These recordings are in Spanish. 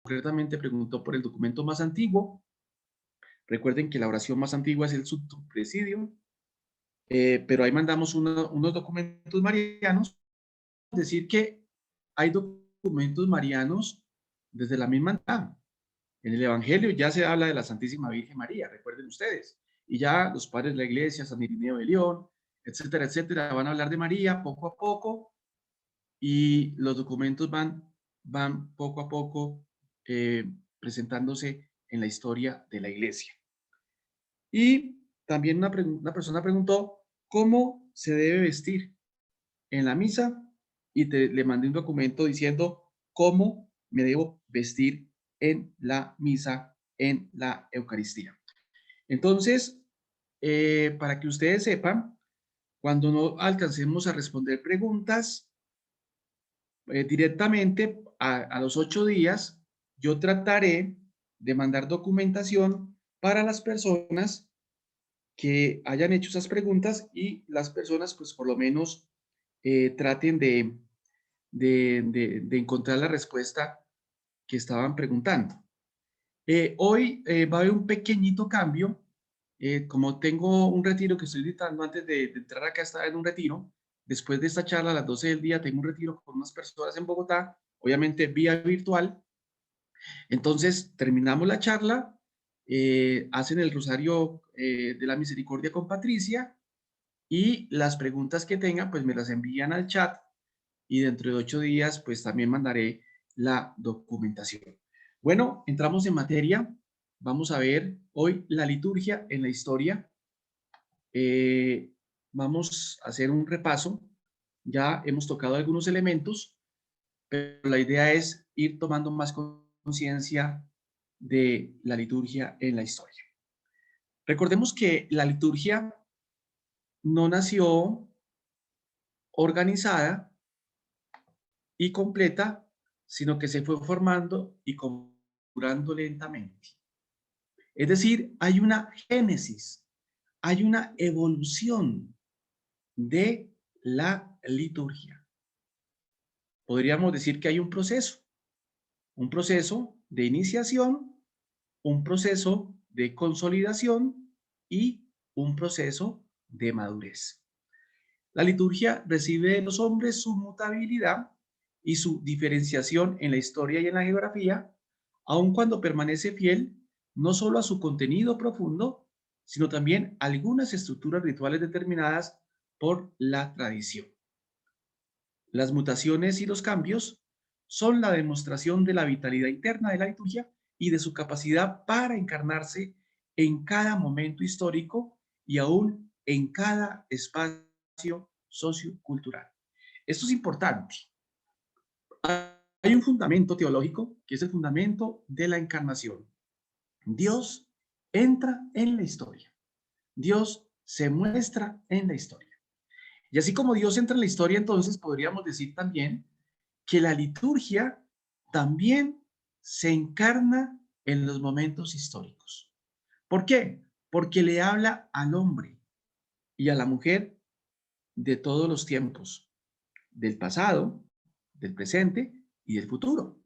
Concretamente preguntó por el documento más antiguo. Recuerden que la oración más antigua es el Subtum Praesidium, pero ahí mandamos unos documentos marianos. Es decir, que hay documentos marianos desde la misma antigüedad. En el Evangelio ya se habla de la Santísima Virgen María, recuerden ustedes. Y ya los padres de la iglesia, San Irineo de León, etcétera, etcétera, van a hablar de María poco a poco y los documentos van poco a poco presentándose en la historia de la iglesia. Y también una persona preguntó cómo se debe vestir en la misa y le mandé un documento diciendo cómo me debo vestir en la misa, en la Eucaristía. Entonces, para que ustedes sepan, cuando no alcancemos a responder preguntas directamente a los 8 días, yo trataré de mandar documentación para las personas que hayan hecho esas preguntas y las personas, pues por lo menos, traten de encontrar la respuesta que estaban preguntando. Hoy va a haber un pequeñito cambio. Como tengo un retiro que estoy editando antes de entrar acá, estaba en un retiro. Después de esta charla a las 12 del día, tengo un retiro con unas personas en Bogotá, obviamente vía virtual. Entonces, terminamos la charla, hacen el rosario de la misericordia con Patricia y las preguntas que tengan, pues me las envían al chat y dentro de 8 días, pues también mandaré la documentación. Bueno, entramos en materia. Vamos a ver hoy la liturgia en la historia. Vamos a hacer un repaso. Ya hemos tocado algunos elementos, pero la idea es ir tomando más conciencia de la liturgia en la historia. Recordemos que la liturgia no nació organizada y completa, sino que se fue formando y configurando lentamente. Es decir, hay una génesis, hay una evolución de la liturgia. Podríamos decir que hay un proceso de iniciación, un proceso de consolidación y un proceso de madurez. La liturgia recibe de los hombres su mutabilidad y su diferenciación en la historia y en la geografía, aun cuando permanece fiel no solo a su contenido profundo, sino también a algunas estructuras rituales determinadas por la tradición. Las mutaciones y los cambios son la demostración de la vitalidad interna de la liturgia y de su capacidad para encarnarse en cada momento histórico y aún en cada espacio sociocultural. Esto es importante. Hay un fundamento teológico que es el fundamento de la encarnación. Dios entra en la historia. Dios se muestra en la historia. Y así como Dios entra en la historia, entonces podríamos decir también que la liturgia también se encarna en los momentos históricos. ¿Por qué? Porque le habla al hombre y a la mujer de todos los tiempos, del pasado, del presente y del futuro.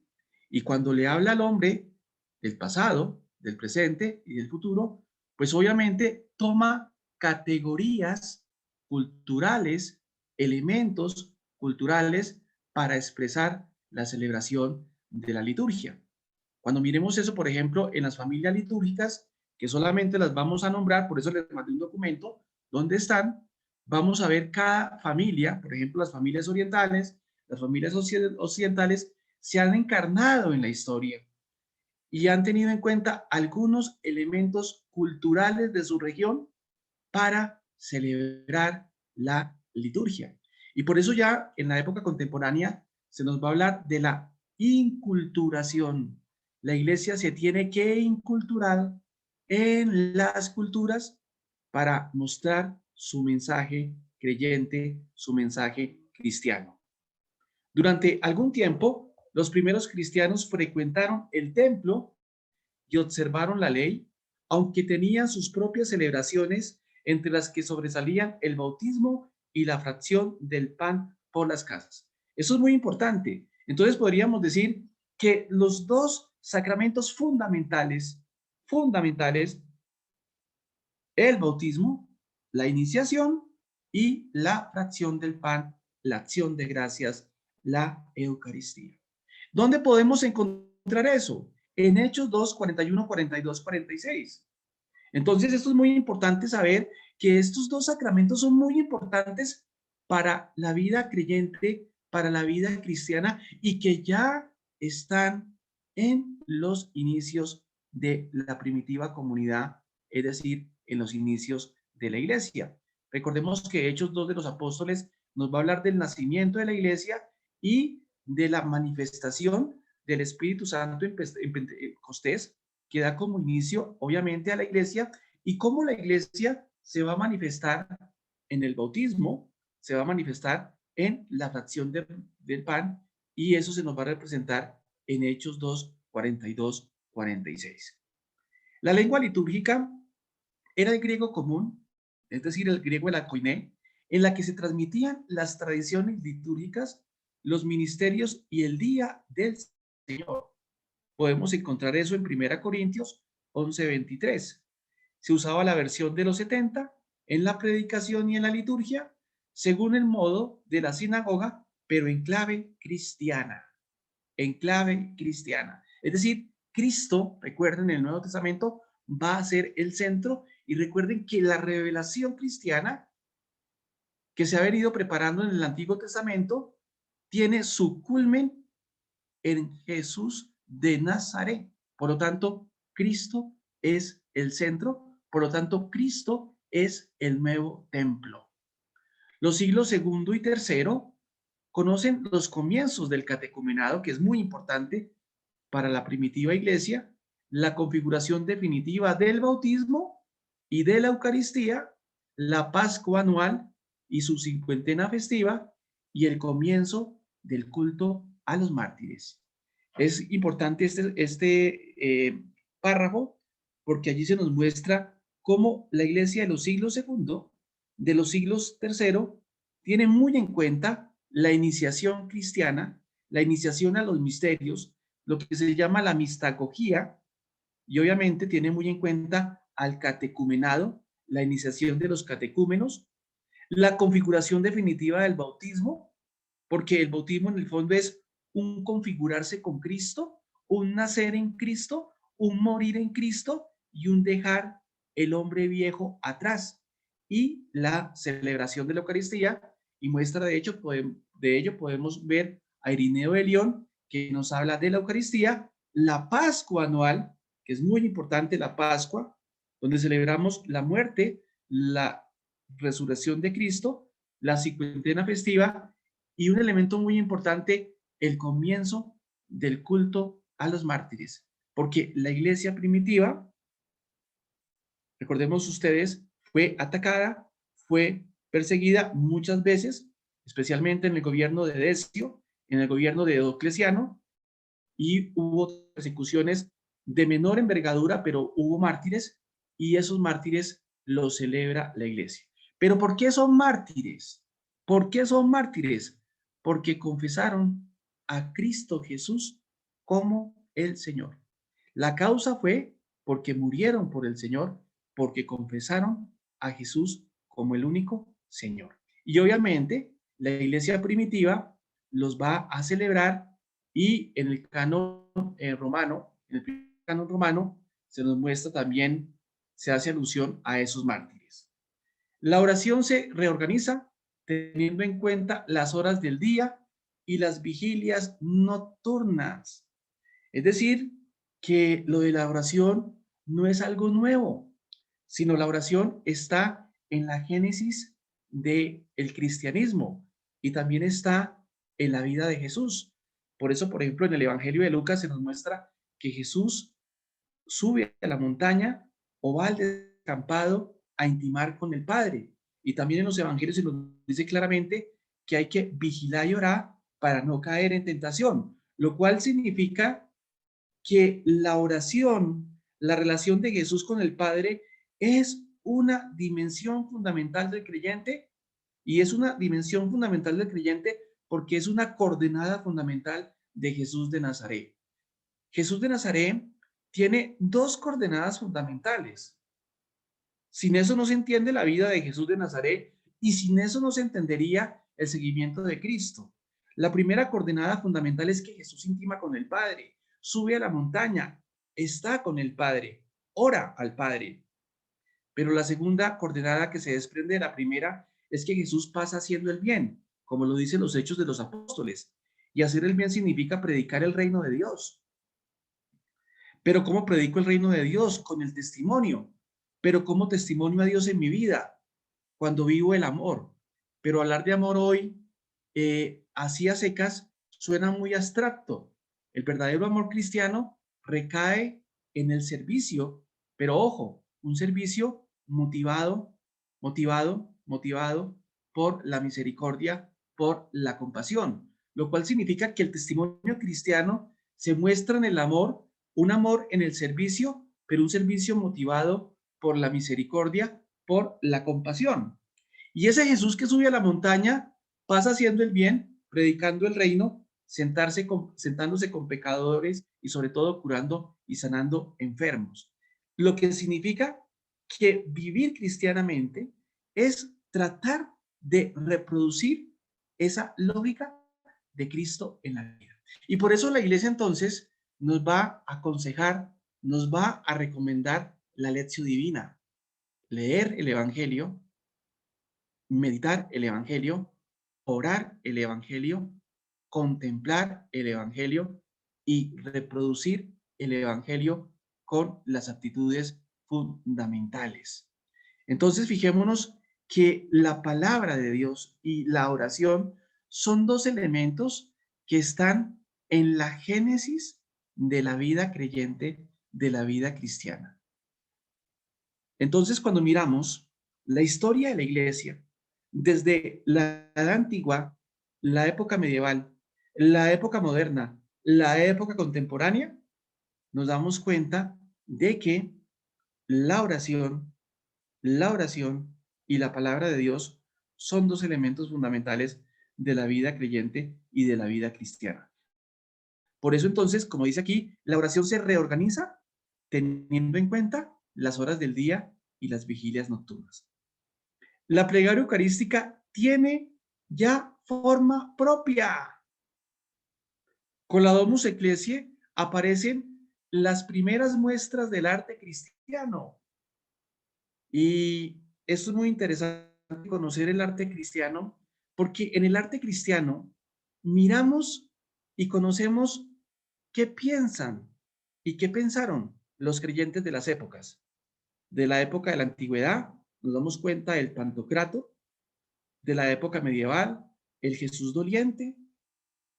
Y cuando le habla al hombre del pasado, del presente y del futuro, pues obviamente toma categorías culturales, elementos culturales para expresar la celebración de la liturgia. Cuando miremos eso, por ejemplo, en las familias litúrgicas, que solamente las vamos a nombrar, por eso les mandé un documento, donde están, vamos a ver cada familia, por ejemplo, las familias orientales, las familias occidentales, se han encarnado en la historia y han tenido en cuenta algunos elementos culturales de su región para celebrar la liturgia. Y por eso ya en la época contemporánea se nos va a hablar de la inculturación. La iglesia se tiene que inculturar en las culturas para mostrar su mensaje creyente, su mensaje cristiano. Durante algún tiempo, los primeros cristianos frecuentaron el templo y observaron la ley, aunque tenían sus propias celebraciones, entre las que sobresalían el bautismo y la fracción del pan por las casas. Eso es muy importante. Entonces podríamos decir que los dos sacramentos fundamentales, el bautismo, la iniciación y la fracción del pan, la acción de gracias, la Eucaristía. ¿Dónde podemos encontrar eso? En Hechos 2, 41, 42, 46. Entonces, esto es muy importante saber que estos dos sacramentos son muy importantes para la vida creyente, para la vida cristiana y que ya están en los inicios de la primitiva comunidad, es decir, en los inicios de la iglesia. Recordemos que Hechos 2 de los Apóstoles nos va a hablar del nacimiento de la iglesia y de la manifestación del Espíritu Santo en Pentecostés, que da como inicio, obviamente, a la iglesia y cómo la iglesia se va a manifestar en el bautismo, se va a manifestar en la fracción del pan y eso se nos va a representar en Hechos 2, 42, 46. La lengua litúrgica era el griego común, es decir, el griego de la koiné, en la que se transmitían las tradiciones litúrgicas, los ministerios y el día del Señor. Podemos encontrar eso en 1 Corintios 11:23. Se usaba la versión de los 70 en la predicación y en la liturgia, según el modo de la sinagoga, pero en clave cristiana. En clave cristiana. Es decir, Cristo, recuerden, en el Nuevo Testamento va a ser el centro y recuerden que la revelación cristiana que se ha venido preparando en el Antiguo Testamento tiene su culmen en Jesús de Nazaret. Por lo tanto, Cristo es el centro, por lo tanto, Cristo es el nuevo templo. Los siglos segundo y tercero conocen los comienzos del catecumenado, que es muy importante para la primitiva iglesia, la configuración definitiva del bautismo y de la Eucaristía, la Pascua anual y su cincuentena festiva y el comienzo del culto a los mártires. Es importante párrafo porque allí se nos muestra cómo la iglesia de los siglos segundo, de los siglos tercero, tiene muy en cuenta la iniciación cristiana, la iniciación a los misterios, lo que se llama la mistagogía, y obviamente tiene muy en cuenta al catecumenado, la iniciación de los catecúmenos, la configuración definitiva del bautismo, porque el bautismo en el fondo es un configurarse con Cristo, un nacer en Cristo, un morir en Cristo y un dejar el hombre viejo atrás. Y la celebración de la Eucaristía, y muestra de hecho, de ello podemos ver a Irineo de León, que nos habla de la Eucaristía, la Pascua anual, que es muy importante, la Pascua, donde celebramos la muerte, la resurrección de Cristo, la cincuentena festiva y un elemento muy importante, el comienzo del culto a los mártires, porque la iglesia primitiva, recordemos ustedes, fue atacada, fue perseguida muchas veces, especialmente en el gobierno de Decio, en el gobierno de Diocleciano, y hubo persecuciones de menor envergadura, pero hubo mártires, y esos mártires los celebra la iglesia. ¿Pero por qué son mártires? ¿Por qué son mártires? Porque confesaron a Cristo Jesús como el Señor. La causa fue porque murieron por el Señor, porque confesaron a Jesús como el único Señor. Y obviamente la iglesia primitiva los va a celebrar y en el canon romano, en el canon romano, se nos muestra también, se hace alusión a esos mártires. La oración se reorganiza teniendo en cuenta las horas del día y las vigilias nocturnas. Es decir, que lo de la oración no es algo nuevo, sino la oración está en la génesis del cristianismo y también está en la vida de Jesús. Por eso, por ejemplo, en el Evangelio de Lucas se nos muestra que Jesús sube a la montaña o va al descampado a intimar con el Padre. Y también en los Evangelios se nos dice claramente que hay que vigilar y orar para no caer en tentación, lo cual significa que la oración, la relación de Jesús con el Padre es una dimensión fundamental del creyente y es una dimensión fundamental del creyente porque es una coordenada fundamental de Jesús de Nazaret. Jesús de Nazaret tiene dos coordenadas fundamentales. Sin eso no se entiende la vida de Jesús de Nazaret y sin eso no se entendería el seguimiento de Cristo. La primera coordenada fundamental es que Jesús intima con el Padre, sube a la montaña, está con el Padre, ora al Padre. Pero la segunda coordenada que se desprende de la primera es que Jesús pasa haciendo el bien, como lo dicen los Hechos de los Apóstoles. Y hacer el bien significa predicar el reino de Dios. Pero ¿cómo predico el reino de Dios? Con el testimonio. Pero ¿cómo testimonio a Dios en mi vida? Cuando vivo el amor. Pero hablar de amor hoy, así a secas, suena muy abstracto. El verdadero amor cristiano recae en el servicio, pero ojo, un servicio motivado por la misericordia, por la compasión, lo cual significa que el testimonio cristiano se muestra en el amor, un amor en el servicio, pero un servicio motivado por la misericordia, por la compasión. Y ese Jesús que sube a la montaña pasa haciendo el bien, predicando el reino, sentándose con pecadores y sobre todo curando y sanando enfermos. Lo que significa que vivir cristianamente es tratar de reproducir esa lógica de Cristo en la vida. Y por eso la iglesia entonces nos va a aconsejar, nos va a recomendar la lección divina, leer el Evangelio, meditar el Evangelio, orar el Evangelio, contemplar el Evangelio y reproducir el Evangelio con las actitudes fundamentales. Entonces, fijémonos que la palabra de Dios y la oración son dos elementos que están en la génesis de la vida creyente, de la vida cristiana. Entonces, cuando miramos la historia de la iglesia, desde la edad antigua, la época medieval, la época moderna, la época contemporánea, nos damos cuenta de que la oración, la oración y la palabra de Dios son dos elementos fundamentales de la vida creyente y de la vida cristiana. Por eso entonces, como dice aquí, la oración se reorganiza teniendo en cuenta las horas del día y las vigilias nocturnas. La plegaria eucarística tiene ya forma propia. Con la Domus Ecclesiae aparecen las primeras muestras del arte cristiano. Y esto es muy interesante conocer el arte cristiano, porque en el arte cristiano miramos y conocemos qué piensan y qué pensaron los creyentes de las épocas. De la época de la antigüedad, nos damos cuenta del Pantocrato, de la época medieval, el Jesús doliente,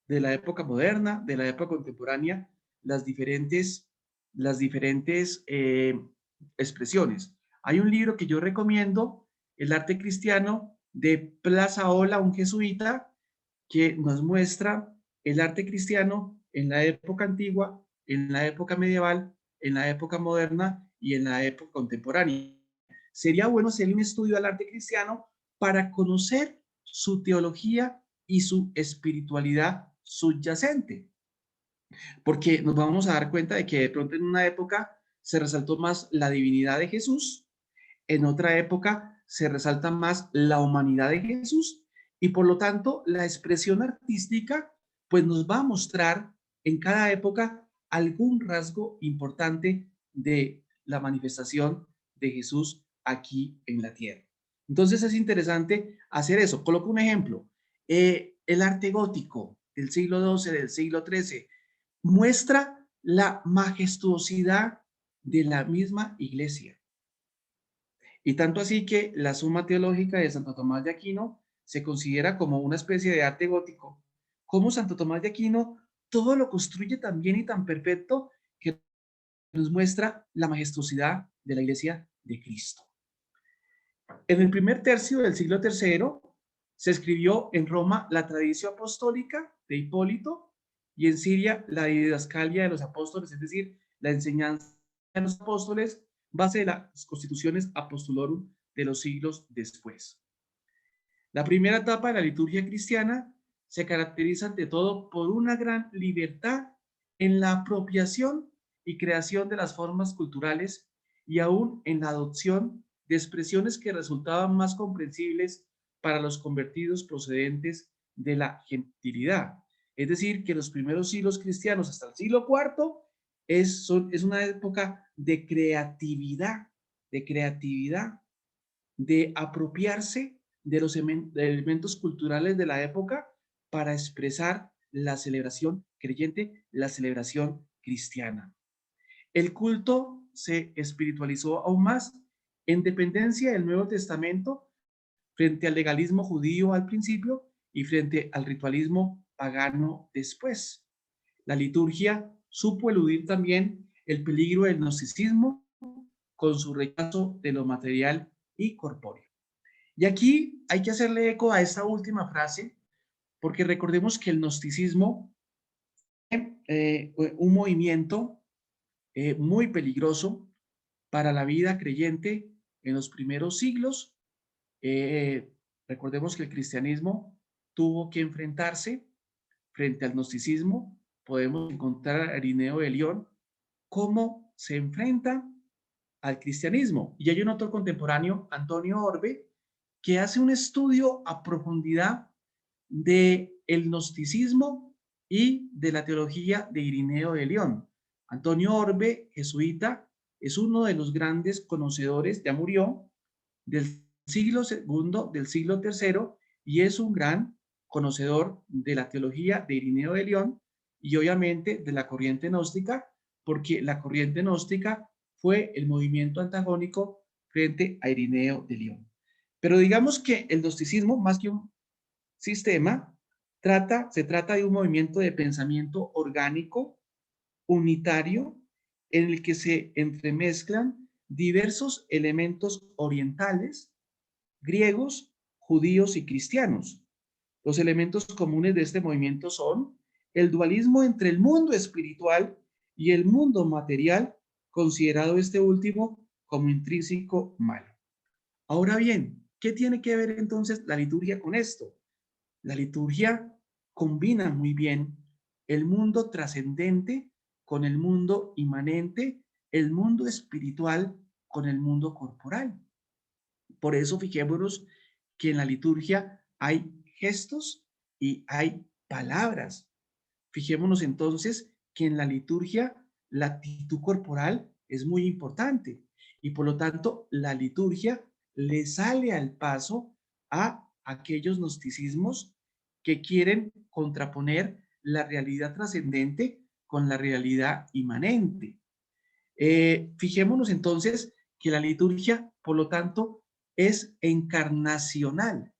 de la época moderna, de la época contemporánea, las diferentes expresiones. Hay un libro que yo recomiendo, El arte cristiano, de Plaza Ola, un jesuita, que nos muestra el arte cristiano en la época antigua, en la época medieval, en la época moderna y en la época contemporánea. Sería bueno hacer un estudio del arte cristiano para conocer su teología y su espiritualidad subyacente, porque nos vamos a dar cuenta de que de pronto en una época se resaltó más la divinidad de Jesús, en otra época se resalta más la humanidad de Jesús y por lo tanto la expresión artística pues nos va a mostrar en cada época algún rasgo importante de la manifestación de Jesús aquí en la tierra. Entonces es interesante hacer eso. Coloco un ejemplo. El arte gótico del siglo XII, del siglo XIII, muestra la majestuosidad de la misma iglesia. Y tanto así que la Suma Teológica de Santo Tomás de Aquino se considera como una especie de arte gótico. Como Santo Tomás de Aquino todo lo construye tan bien y tan perfecto que nos muestra la majestuosidad de la iglesia de Cristo. En el primer tercio del siglo III se escribió en Roma la Tradición Apostólica de Hipólito y en Siria la Didascalia de los Apóstoles, es decir, la enseñanza de los apóstoles, base de las constituciones apostolorum de los siglos después. La primera etapa de la liturgia cristiana se caracteriza ante todo por una gran libertad en la apropiación y creación de las formas culturales y aún en la adopción de expresiones que resultaban más comprensibles para los convertidos procedentes de la gentilidad. Es decir, que los primeros siglos cristianos hasta el siglo IV es una época de creatividad, de apropiarse de los elementos culturales de la época para expresar la celebración creyente, la celebración cristiana. El culto se espiritualizó aún más en dependencia del Nuevo Testamento frente al legalismo judío al principio y frente al ritualismo pagano después. La liturgia supo eludir también el peligro del gnosticismo con su rechazo de lo material y corpóreo. Y aquí hay que hacerle eco a esta última frase, porque recordemos que el gnosticismo un movimiento muy peligroso para la vida creyente en los primeros siglos. Eh, Recordemos que el cristianismo tuvo que enfrentarse frente al gnosticismo. Podemos encontrar a Irineo de León cómo se enfrenta al cristianismo. Y hay un autor contemporáneo, Antonio Orbe, que hace un estudio a profundidad de el gnosticismo y de la teología de Irineo de León. Antonio Orbe, jesuita, es uno de los grandes conocedores, ya murió, del siglo segundo, del siglo tercero, y es un gran conocedor de la teología de Irineo de León y obviamente de la corriente gnóstica, porque la corriente gnóstica fue el movimiento antagónico frente a Irineo de León. Pero digamos que el gnosticismo, más que un sistema, se trata de un movimiento de pensamiento orgánico, unitario, en el que se entremezclan diversos elementos orientales, griegos, judíos y cristianos. Los elementos comunes de este movimiento son el dualismo entre el mundo espiritual y el mundo material, considerado este último como intrínseco malo. Ahora bien, ¿qué tiene que ver entonces la liturgia con esto? La liturgia combina muy bien el mundo trascendente con el mundo inmanente, el mundo espiritual con el mundo corporal. Por eso fijémonos que en la liturgia hay gestos y hay palabras. Fijémonos entonces que en la liturgia la actitud corporal es muy importante y por lo tanto la liturgia le sale al paso a aquellos gnosticismos que quieren contraponer la realidad trascendente con la realidad inmanente. Fijémonos entonces que la liturgia, por lo tanto, es encarnacional.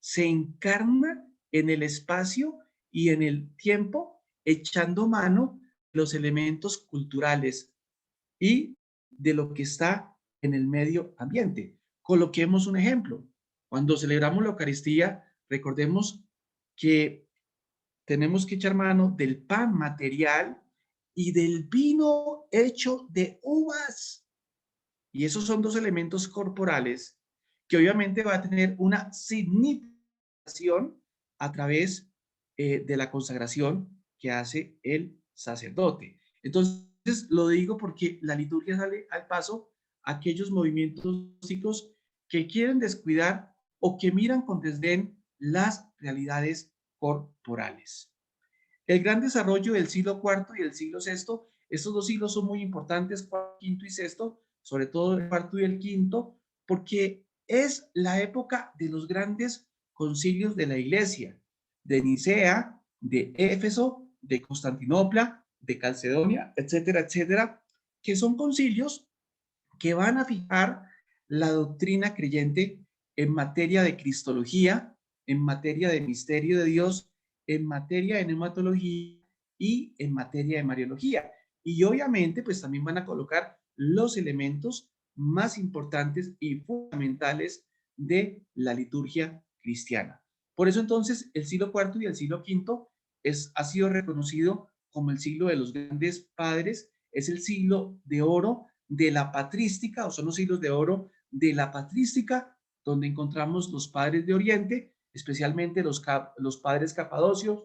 Se encarna en el espacio y en el tiempo, echando mano de los elementos culturales y de lo que está en el medio ambiente. Coloquemos un ejemplo. Cuando celebramos la Eucaristía, recordemos que tenemos que echar mano del pan material y del vino hecho de uvas. Y esos son dos elementos corporales que obviamente va a tener una significación a través de la consagración que hace el sacerdote. Entonces, lo digo porque la liturgia sale al paso a aquellos movimientos gnósticos que quieren descuidar o que miran con desdén las realidades corporales. El gran desarrollo del siglo IV y del siglo VI, estos dos siglos son muy importantes, cuarto, quinto y sexto, sobre todo el cuarto y el quinto, porque es la época de los grandes concilios de la iglesia, de Nicea, de Éfeso, de Constantinopla, de Calcedonia, etcétera, etcétera, que son concilios que van a fijar la doctrina creyente en materia de cristología, en materia de misterio de Dios, en materia de neumatología y en materia de mariología. Y obviamente, pues también van a colocar los elementos más importantes y fundamentales de la liturgia cristiana. Por eso entonces el siglo IV y el siglo V ha sido reconocido como el siglo de los grandes padres, es el siglo de oro de la patrística, o son los siglos de oro de la patrística, donde encontramos los padres de Oriente, especialmente los padres capadocios,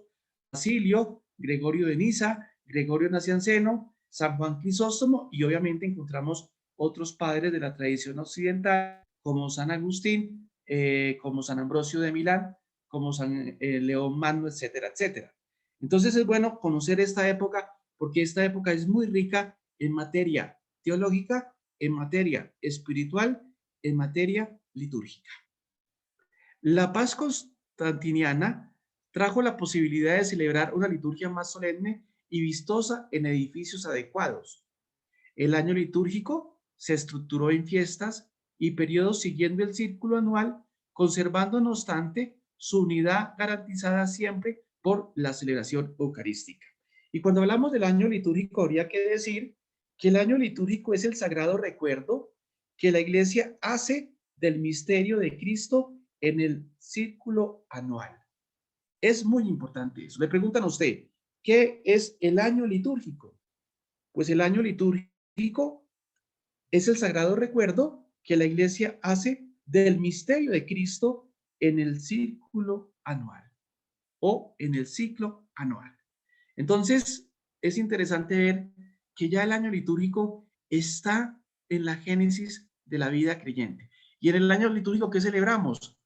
Basilio, Gregorio de Niza Gregorio Nacianceno, San Juan Crisóstomo, y obviamente encontramos otros padres de la tradición occidental, como San Agustín, como San Ambrosio de Milán, como San León Magno, etcétera, etcétera. Entonces es bueno conocer esta época porque esta época es muy rica en materia teológica, en materia espiritual, en materia litúrgica. La paz constantiniana trajo la posibilidad de celebrar una liturgia más solemne y vistosa en edificios adecuados. El año litúrgico se estructuró en fiestas y periodos siguiendo el círculo anual, conservando no obstante su unidad garantizada siempre por la celebración eucarística. Y cuando hablamos del año litúrgico, habría que decir que el año litúrgico es el sagrado recuerdo que la Iglesia hace del misterio de Cristo en el círculo anual. Es muy importante eso. Le preguntan a usted, ¿qué es el año litúrgico? Pues el año litúrgico es el sagrado recuerdo que la Iglesia hace del misterio de Cristo en el círculo anual o en el ciclo anual. Entonces, es interesante ver que ya el año litúrgico está en la génesis de la vida creyente. Y en el año litúrgico, ¿qué celebramos?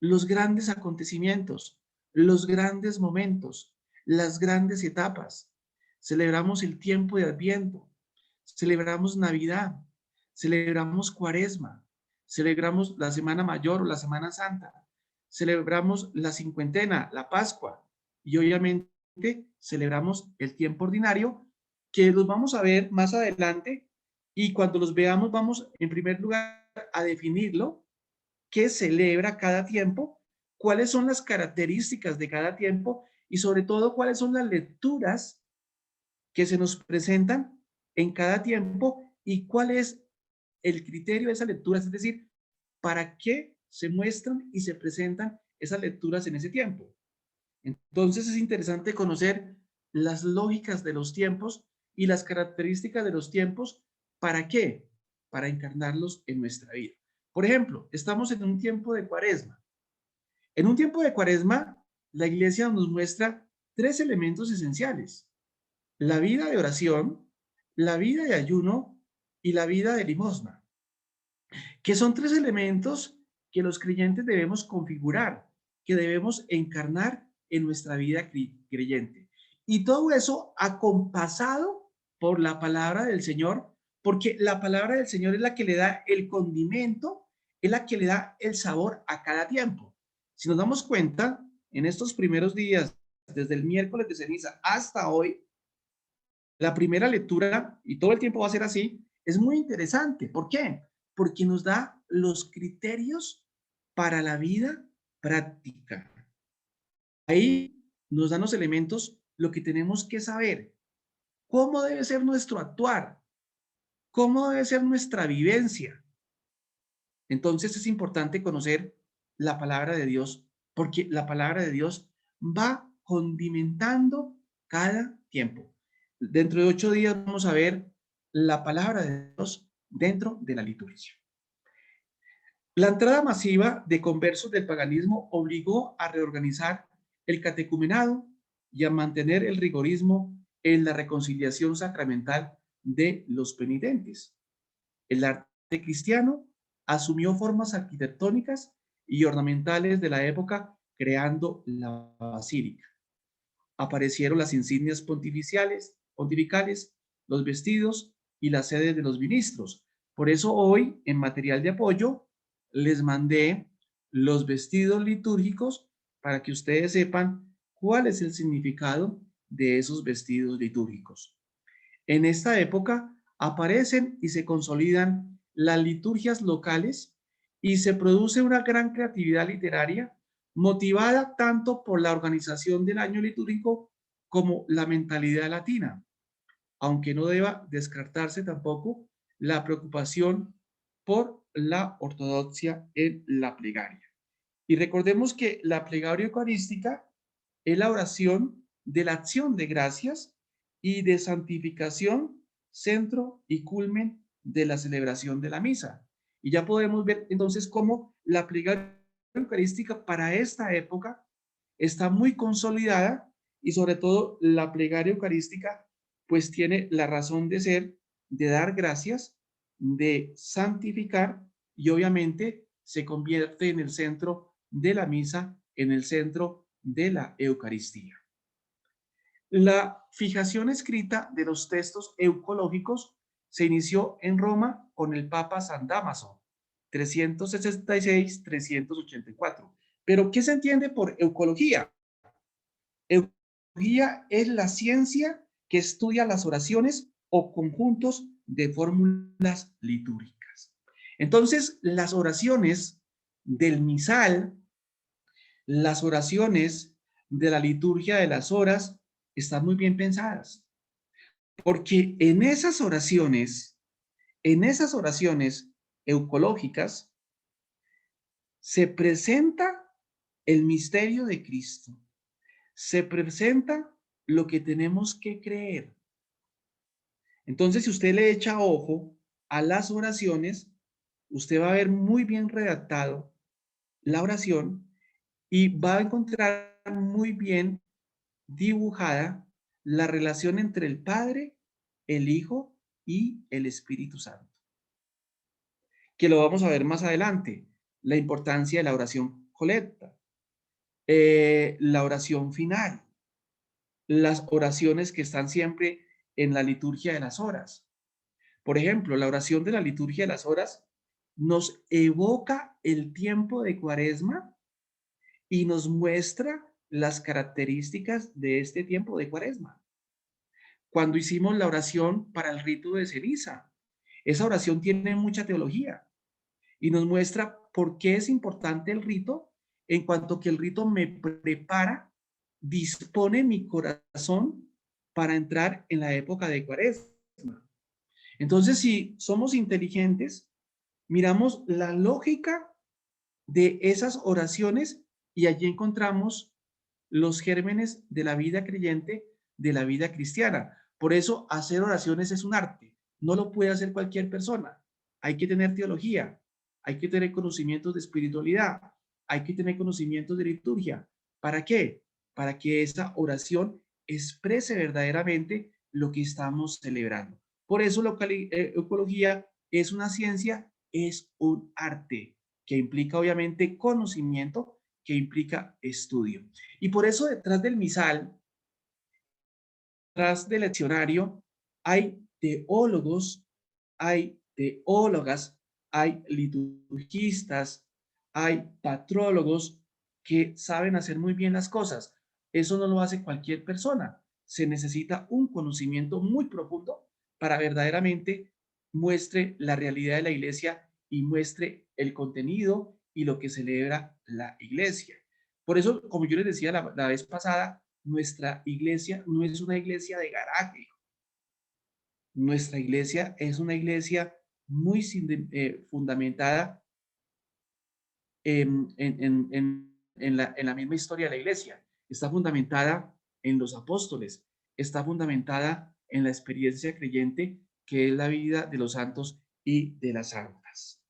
Los grandes acontecimientos, los grandes momentos, las grandes etapas. Celebramos el tiempo de Adviento, celebramos Navidad, celebramos Cuaresma, celebramos la Semana Mayor o la Semana Santa, celebramos la cincuentena, la Pascua y obviamente celebramos el tiempo ordinario que los vamos a ver más adelante y cuando los veamos vamos en primer lugar a definirlo, qué celebra cada tiempo, cuáles son las características de cada tiempo y sobre todo cuáles son las lecturas que se nos presentan en cada tiempo y cuál es el criterio de esas lecturas, es decir, para qué se muestran y se presentan esas lecturas en ese tiempo. Entonces es interesante conocer las lógicas de los tiempos y las características de los tiempos. ¿Para qué? Para encarnarlos en nuestra vida. Por ejemplo, estamos en un tiempo de Cuaresma. En un tiempo de Cuaresma, la Iglesia nos muestra tres elementos esenciales: la vida de oración, la vida de ayuno y la vida de limosna, que son tres elementos que los creyentes debemos configurar, que debemos encarnar en nuestra vida creyente. Y todo eso acompasado por la palabra del Señor, porque la palabra del Señor es la que le da el condimento, es la que le da el sabor a cada tiempo. Si nos damos cuenta, en estos primeros días, desde el miércoles de ceniza hasta hoy, la primera lectura, y todo el tiempo va a ser así, es muy interesante. ¿Por qué? Porque nos da los criterios para la vida práctica. Ahí nos dan los elementos, lo que tenemos que saber, cómo debe ser nuestro actuar, cómo debe ser nuestra vivencia. Entonces es importante conocer la palabra de Dios, porque la palabra de Dios va condimentando cada tiempo. Dentro de 8 días vamos a ver la palabra de Dios dentro de la liturgia. La entrada masiva de conversos del paganismo obligó a reorganizar el catecumenado y a mantener el rigorismo en la reconciliación sacramental de los penitentes. El arte cristiano asumió formas arquitectónicas y ornamentales de la época, creando la basílica. Aparecieron las insignias pontificales, los vestidos y las sedes de los ministros. Por eso hoy, en material de apoyo, les mandé los vestidos litúrgicos para que ustedes sepan cuál es el significado de esos vestidos litúrgicos. En esta época aparecen y se consolidan las liturgias locales y se produce una gran creatividad literaria motivada tanto por la organización del año litúrgico como la mentalidad latina, aunque no deba descartarse tampoco la preocupación por la ortodoxia en la plegaria. Y recordemos que la plegaria eucarística es la oración de la acción de gracias y de santificación, centro y culmen de la celebración de la misa. Y ya podemos ver entonces cómo la plegaria eucarística para esta época está muy consolidada y sobre todo la plegaria eucarística pues tiene la razón de ser, de dar gracias, de santificar y obviamente se convierte en el centro de la misa, en el centro de la Eucaristía. La fijación escrita de los textos eucológicos se inició en Roma con el Papa San Dámaso, 366-384. Pero, ¿qué se entiende por eucología? Eucología es la ciencia que estudia las oraciones o conjuntos de fórmulas litúrgicas. Entonces, las oraciones del misal, las oraciones de la liturgia de las horas, están muy bien pensadas, porque en esas oraciones eucológicas, se presenta el misterio de Cristo, se presenta lo que tenemos que creer. Entonces, si usted le echa ojo a las oraciones, usted va a ver muy bien redactado la oración y va a encontrar muy bien dibujada la relación entre el Padre, el Hijo y el Espíritu Santo, que lo vamos a ver más adelante, la importancia de la oración colecta, la oración final, las oraciones que están siempre en la liturgia de las horas. Por ejemplo, la oración de la liturgia de las horas nos evoca el tiempo de Cuaresma y nos muestra las características de este tiempo de Cuaresma. Cuando hicimos la oración para el rito de ceniza, esa oración tiene mucha teología y nos muestra por qué es importante el rito, en cuanto que el rito me prepara, dispone mi corazón para entrar en la época de Cuaresma. Entonces, si somos inteligentes, miramos la lógica de esas oraciones y allí encontramos los gérmenes de la vida creyente, de la vida cristiana. Por eso hacer oraciones es un arte, no lo puede hacer cualquier persona. Hay que tener teología, hay que tener conocimientos de espiritualidad, hay que tener conocimientos de liturgia. ¿Para qué? Para que esa oración exprese verdaderamente lo que estamos celebrando. Por eso la ecología es una ciencia, es un arte que implica obviamente conocimiento, que implica estudio. Y por eso detrás del misal, detrás del leccionario, hay teólogos, hay teólogas, hay liturgistas, hay patrólogos que saben hacer muy bien las cosas. Eso no lo hace cualquier persona. Se necesita un conocimiento muy profundo para verdaderamente muestre la realidad de la iglesia y muestre el contenido y lo que celebra la iglesia. Por eso, como yo les decía la vez pasada, nuestra iglesia no es una iglesia de garaje. Nuestra iglesia es una iglesia muy fundamentada en la misma historia de la iglesia. Está fundamentada en los apóstoles, está fundamentada en la experiencia creyente que es la vida de los santos y de las santas.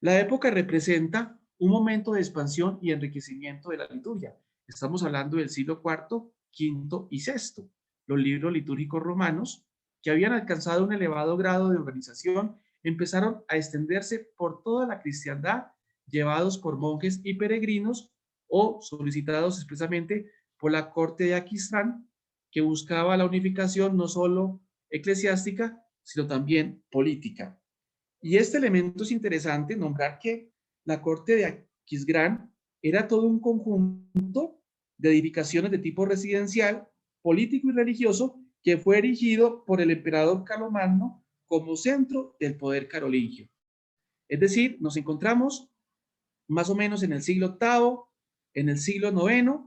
La época representa un momento de expansión y enriquecimiento de la liturgia. Estamos hablando del siglo IV, V y VI. Los libros litúrgicos romanos, que habían alcanzado un elevado grado de organización, empezaron a extenderse por toda la cristiandad, llevados por monjes y peregrinos o solicitados expresamente por la corte de Aquisgrán, que buscaba la unificación no solo eclesiástica, sino también política. Y este elemento es interesante nombrar que la corte de Aquisgrán era todo un conjunto de edificaciones de tipo residencial, político y religioso que fue erigido por el emperador Carlomagno como centro del poder carolingio. Es decir, nos encontramos más o menos en el siglo VIII, en el siglo IX,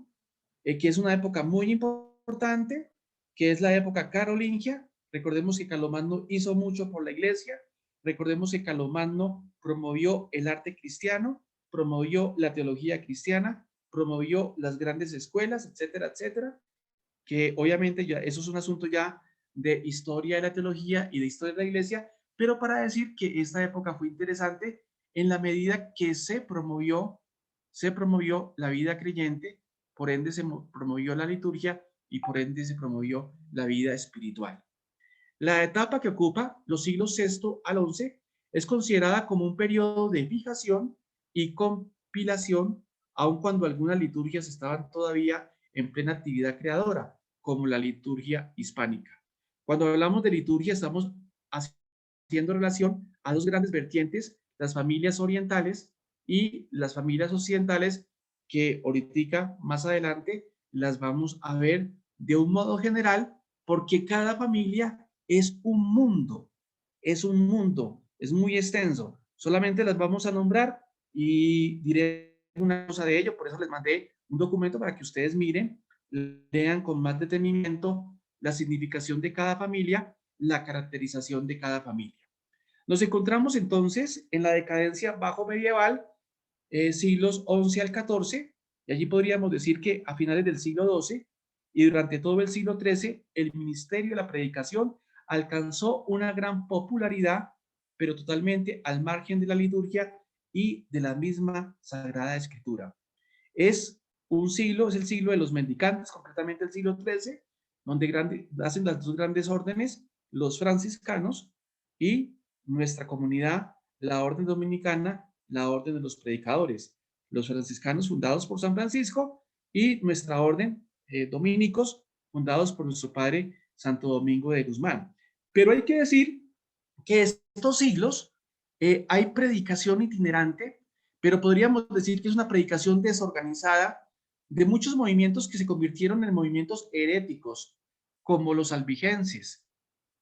que es una época muy importante, que es la época carolingia. Recordemos que Carlomagno hizo mucho por la iglesia. Recordemos que Carlomagno promovió el arte cristiano, promovió la teología cristiana, promovió las grandes escuelas, etcétera, etcétera, que obviamente ya eso es un asunto ya de historia de la teología y de historia de la iglesia, pero para decir que esta época fue interesante en la medida que se promovió la vida creyente, por ende se promovió la liturgia y por ende se promovió la vida espiritual. La etapa que ocupa los siglos VI al XI es considerada como un periodo de fijación y compilación, aun cuando algunas liturgias estaban todavía en plena actividad creadora, como la liturgia hispánica. Cuando hablamos de liturgia, estamos haciendo relación a dos grandes vertientes, las familias orientales y las familias occidentales, que ahorita más adelante las vamos a ver de un modo general, porque cada familia es un mundo, es muy extenso. Solamente las vamos a nombrar y diré una cosa de ello, por eso les mandé un documento para que ustedes miren, lean con más detenimiento la significación de cada familia, la caracterización de cada familia. Nos encontramos entonces en la decadencia bajo medieval, siglos XI al XIV, y allí podríamos decir que a finales del siglo XII y durante todo el siglo XIII, el ministerio de la predicación alcanzó una gran popularidad, pero totalmente al margen de la liturgia y de la misma Sagrada Escritura. Es es el siglo de los mendicantes, concretamente el siglo XIII, donde hacen las dos grandes órdenes, los franciscanos y nuestra comunidad, la orden dominicana, la orden de los predicadores. Los franciscanos fundados por San Francisco y nuestra orden, dominicos, fundados por nuestro padre Santo Domingo de Guzmán. Pero hay que decir que estos siglos hay predicación itinerante, pero podríamos decir que es una predicación desorganizada de muchos movimientos que se convirtieron en movimientos heréticos, como los albigenses,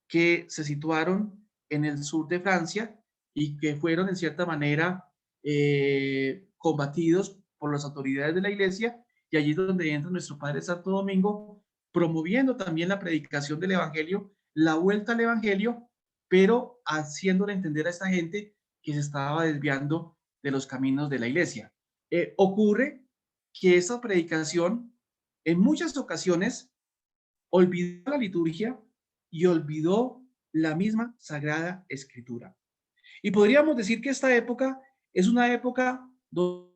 que se situaron en el sur de Francia y que fueron en cierta manera combatidos por las autoridades de la iglesia, y allí es donde entra nuestro Padre Santo Domingo, promoviendo también la predicación del Evangelio, la vuelta al Evangelio, pero haciéndole entender a esta gente que se estaba desviando de los caminos de la iglesia. Ocurre que esa predicación en muchas ocasiones olvidó la liturgia y olvidó la misma Sagrada Escritura. Y podríamos decir que esta época es una época donde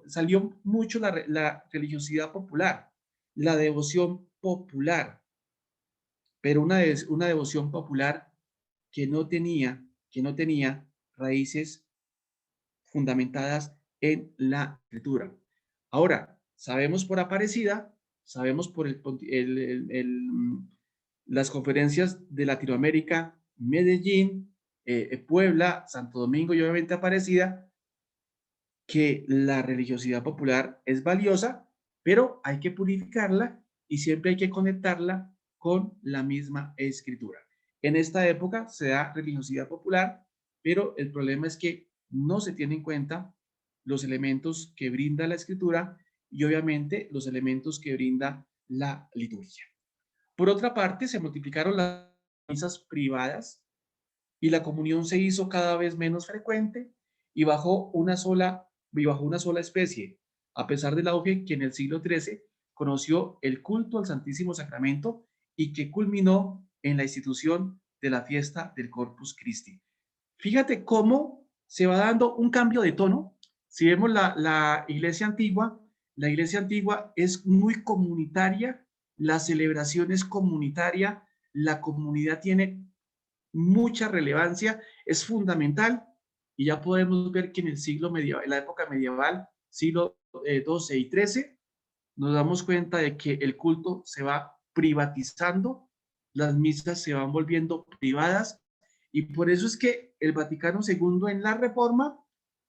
salió mucho la religiosidad popular, la devoción popular, pero una devoción popular que no tenía raíces fundamentadas en la escritura. Ahora, sabemos por Aparecida, sabemos por las conferencias de Latinoamérica, Medellín, Puebla, Santo Domingo y obviamente Aparecida, que la religiosidad popular es valiosa, pero hay que purificarla y siempre hay que conectarla con la misma escritura. En esta época se da religiosidad popular, pero el problema es que no se tienen en cuenta los elementos que brinda la escritura y obviamente los elementos que brinda la liturgia. Por otra parte, se multiplicaron las misas privadas y la comunión se hizo cada vez menos frecuente y bajo una sola especie, a pesar del auge que en el siglo XIII conoció el culto al Santísimo Sacramento y que culminó en la institución de la fiesta del Corpus Christi. Fíjate cómo se va dando un cambio de tono. Si vemos la iglesia antigua es muy comunitaria, la celebración es comunitaria, la comunidad tiene mucha relevancia, es fundamental, y ya podemos ver que en el siglo medieval, en la época medieval, siglo XII y XIII, nos damos cuenta de que el culto se va privatizando, las misas se van volviendo privadas, y por eso es que el Vaticano II en la Reforma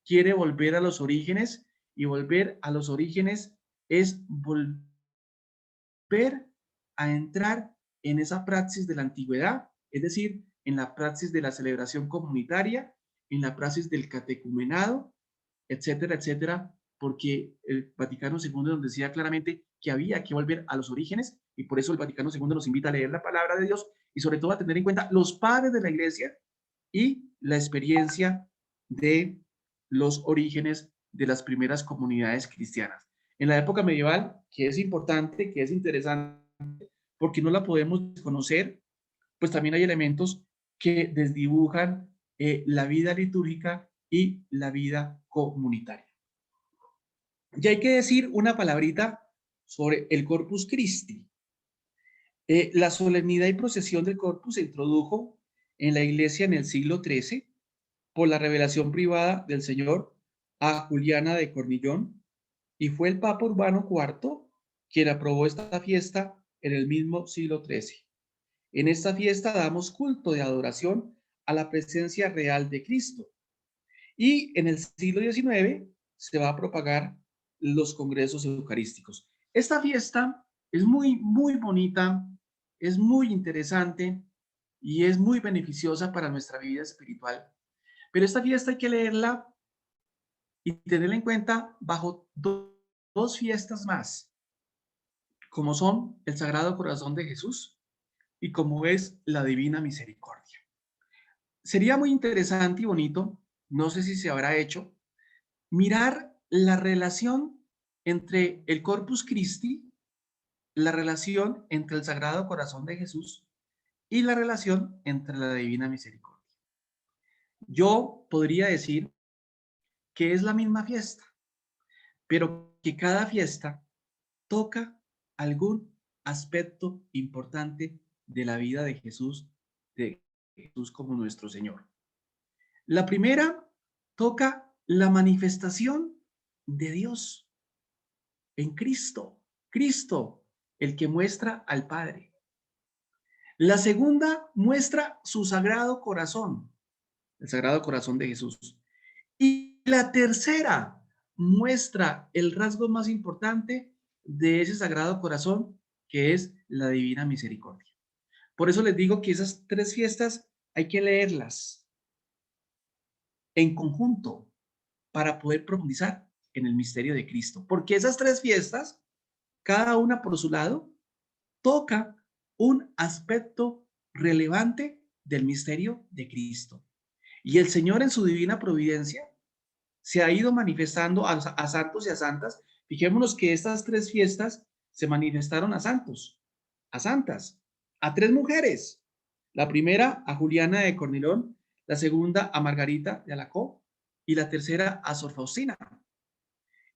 quiere volver a los orígenes, y volver a los orígenes es volver a entrar en esa praxis de la antigüedad, es decir, en la praxis de la celebración comunitaria, en la praxis del catecumenado, etcétera, etcétera, porque el Vaticano II nos decía claramente que había que volver a los orígenes, y por eso el Vaticano II nos invita a leer la palabra de Dios y sobre todo a tener en cuenta los padres de la iglesia y la experiencia de los orígenes de las primeras comunidades cristianas. En la época medieval, que es importante, que es interesante, porque no la podemos conocer, pues también hay elementos que desdibujan la vida litúrgica y la vida comunitaria. Y hay que decir una palabrita sobre el Corpus Christi. La solemnidad y procesión del Corpus se introdujo en la iglesia en el siglo XIII por la revelación privada del Señor a Juliana de Cornillón, y fue el Papa Urbano IV quien aprobó esta fiesta en el mismo siglo XIII. En esta fiesta damos culto de adoración a la presencia real de Cristo. Y en el siglo XIX se va a propagar los congresos eucarísticos. Esta fiesta es muy bonita, es muy interesante y es muy beneficiosa para nuestra vida espiritual. Pero esta fiesta hay que leerla y tenerla en cuenta bajo dos fiestas más, como son el Sagrado Corazón de Jesús y como es la Divina Misericordia. Sería muy interesante y bonito, no sé si se habrá hecho, mirar la relación entre el Corpus Christi, la relación entre el Sagrado Corazón de Jesús y la relación entre la Divina Misericordia. Yo podría decir que es la misma fiesta, pero que cada fiesta toca algún aspecto importante de la vida de Jesús como nuestro Señor. La primera toca la manifestación de Dios en Cristo. Cristo, el que muestra al Padre. La segunda muestra su sagrado corazón, el sagrado corazón de Jesús. Y la tercera muestra el rasgo más importante de ese sagrado corazón, que es la divina misericordia. Por eso les digo que esas tres fiestas hay que leerlas en conjunto para poder profundizar en el misterio de Cristo. Porque esas tres fiestas, cada una por su lado, toca un aspecto relevante del misterio de Cristo. Y el Señor en su divina providencia se ha ido manifestando a santos y a santas. Fijémonos que estas tres fiestas se manifestaron a santos, a santas, a tres mujeres. La primera a Juliana de Cornilón, la segunda a Margarita de Alacó y la tercera a Sor Faustina.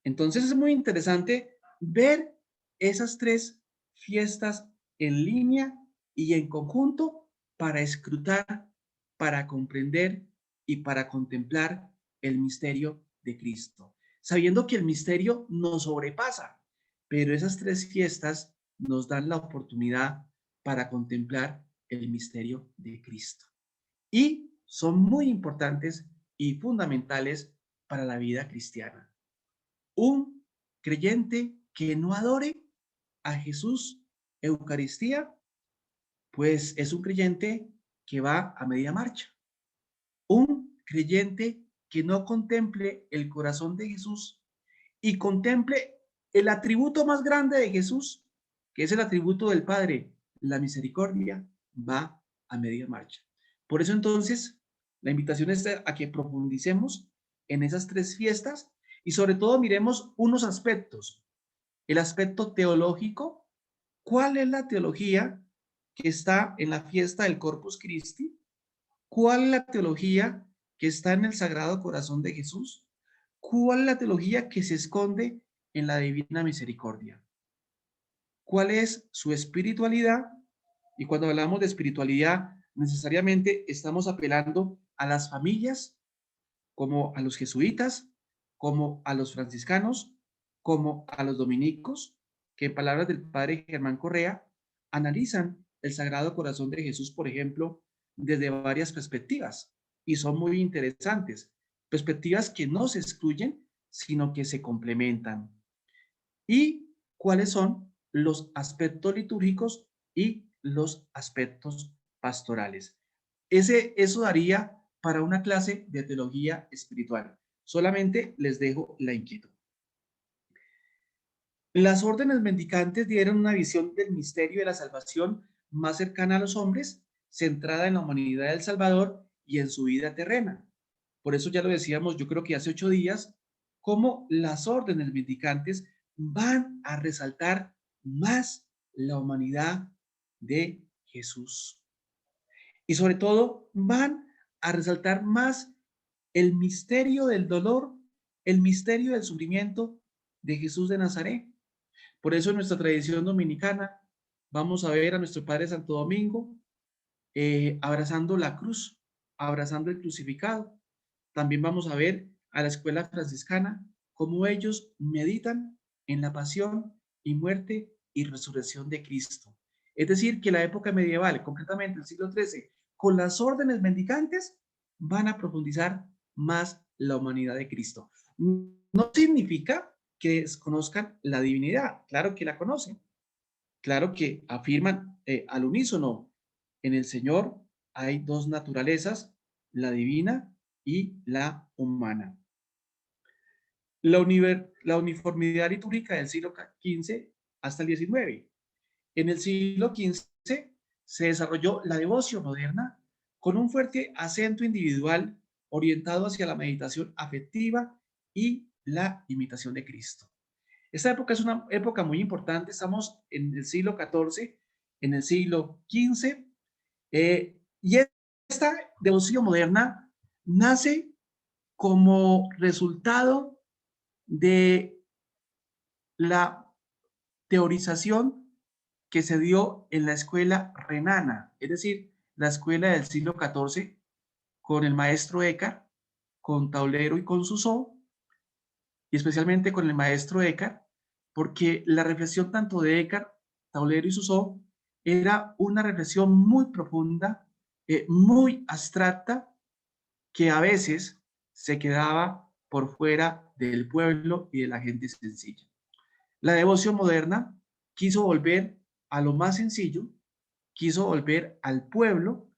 Entonces es muy interesante ver esas tres fiestas en línea y en conjunto para escrutar, para comprender y para contemplar el misterio de Cristo, sabiendo que el misterio nos sobrepasa, pero esas tres fiestas nos dan la oportunidad para contemplar el misterio de Cristo. Y son muy importantes y fundamentales para la vida cristiana. Un creyente que no adore a Jesús Eucaristía, pues es un creyente que va a media marcha. Un creyente que no contemple el corazón de Jesús y contemple el atributo más grande de Jesús, que es el atributo del Padre, la misericordia, va a media marcha. Por eso entonces, la invitación es a que profundicemos en esas tres fiestas y sobre todo miremos unos aspectos. El aspecto teológico, ¿cuál es la teología que está en la fiesta del Corpus Christi? ¿Cuál es la teología que está en el Sagrado Corazón de Jesús? ¿Cuál es la teología que se esconde en la Divina Misericordia? ¿Cuál es su espiritualidad? Y cuando hablamos de espiritualidad, necesariamente estamos apelando a las familias, como a los jesuitas, como a los franciscanos, como a los dominicos, que en palabras del padre Germán Correa, analizan el Sagrado Corazón de Jesús, por ejemplo, desde varias perspectivas, y son muy interesantes, perspectivas que no se excluyen, sino que se complementan. ¿Y cuáles son los aspectos litúrgicos y los aspectos pastorales? Eso daría para una clase de teología espiritual. Solamente les dejo la inquietud. Las órdenes mendicantes dieron una visión del misterio de la salvación más cercana a los hombres, centrada en la humanidad del Salvador y en su vida terrena. Por eso ya lo decíamos, yo creo que hace 8 días, cómo las órdenes mendicantes van a resaltar más la humanidad de Jesús. Y sobre todo van a resaltar más el misterio del dolor, el misterio del sufrimiento de Jesús de Nazaret. Por eso en nuestra tradición dominicana vamos a ver a nuestro Padre Santo Domingo abrazando la cruz, abrazando el crucificado. También vamos a ver a la escuela franciscana cómo ellos meditan en la pasión y muerte y resurrección de Cristo. Es decir, que la época medieval, concretamente el siglo XIII, con las órdenes mendicantes, van a profundizar más la humanidad de Cristo. No significa que desconozcan la divinidad, claro que la conocen, claro que afirman al unísono, en el Señor hay dos naturalezas, la divina y la humana. La uniformidad litúrgica del siglo XV hasta el XIX. En el siglo XV se desarrolló la devoción moderna con un fuerte acento individual orientado hacia la meditación afectiva y la imitación de Cristo. Esta época es una época muy importante, estamos en el siglo XIV, en el siglo XV, y esta devoción moderna nace como resultado de la teorización que se dio en la escuela renana, es decir, la escuela del siglo XIV, con el maestro Eckhart, con Taulero y con Susó, y especialmente con el maestro Eckhart, porque la reflexión tanto de Eckhart, Taulero y Susó era una reflexión muy profunda, muy abstracta, que a veces se quedaba por fuera del pueblo y de la gente sencilla. La devoción moderna quiso volver a lo más sencillo, quiso volver al pueblo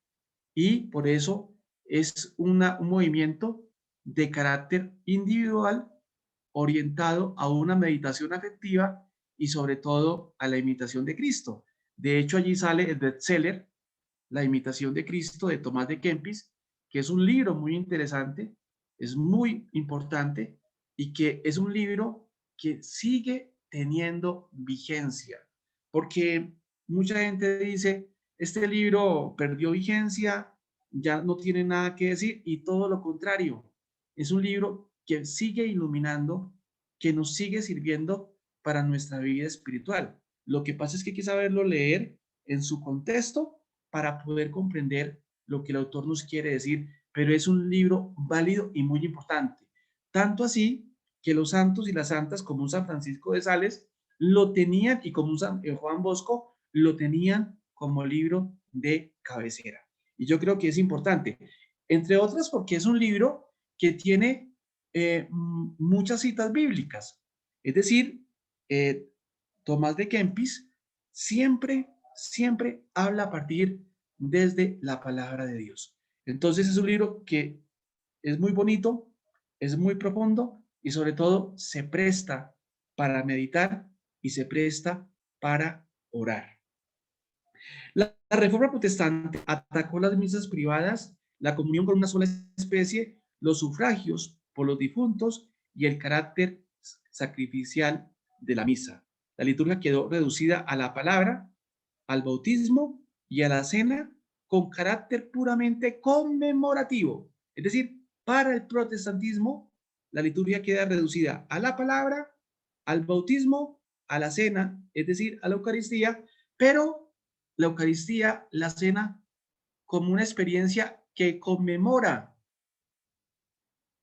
y por eso es un movimiento de carácter individual orientado a una meditación afectiva y sobre todo a la imitación de Cristo. De hecho, allí sale el bestseller La imitación de Cristo de Tomás de Kempis, que es un libro muy interesante, es muy importante y que es un libro que sigue teniendo vigencia, porque mucha gente dice, este libro perdió vigencia, ya no tiene nada que decir y todo lo contrario, es un libro que sigue iluminando, que nos sigue sirviendo para nuestra vida espiritual. Lo que pasa es que hay que saberlo leer en su contexto para poder comprender lo que el autor nos quiere decir, pero es un libro válido y muy importante. Tanto así que los santos y las santas, como un San Francisco de Sales, lo tenían, y como un San Juan Bosco, lo tenían como libro de cabecera. Y yo creo que es importante, entre otras porque es un libro que tiene muchas citas bíblicas. Es decir, Tomás de Kempis siempre habla a partir desde la palabra de Dios. Entonces es un libro que es muy bonito, es muy profundo y sobre todo se presta para meditar y se presta para orar. La reforma protestante atacó las misas privadas, la comunión con una sola especie, los sufragios por los difuntos y el carácter sacrificial de la misa. La liturgia quedó reducida a la palabra, al bautismo y a la cena con carácter puramente conmemorativo. Es decir, para el protestantismo, la liturgia queda reducida a la palabra, al bautismo, a la cena, es decir, a la Eucaristía, pero la Eucaristía, la cena, como una experiencia que conmemora,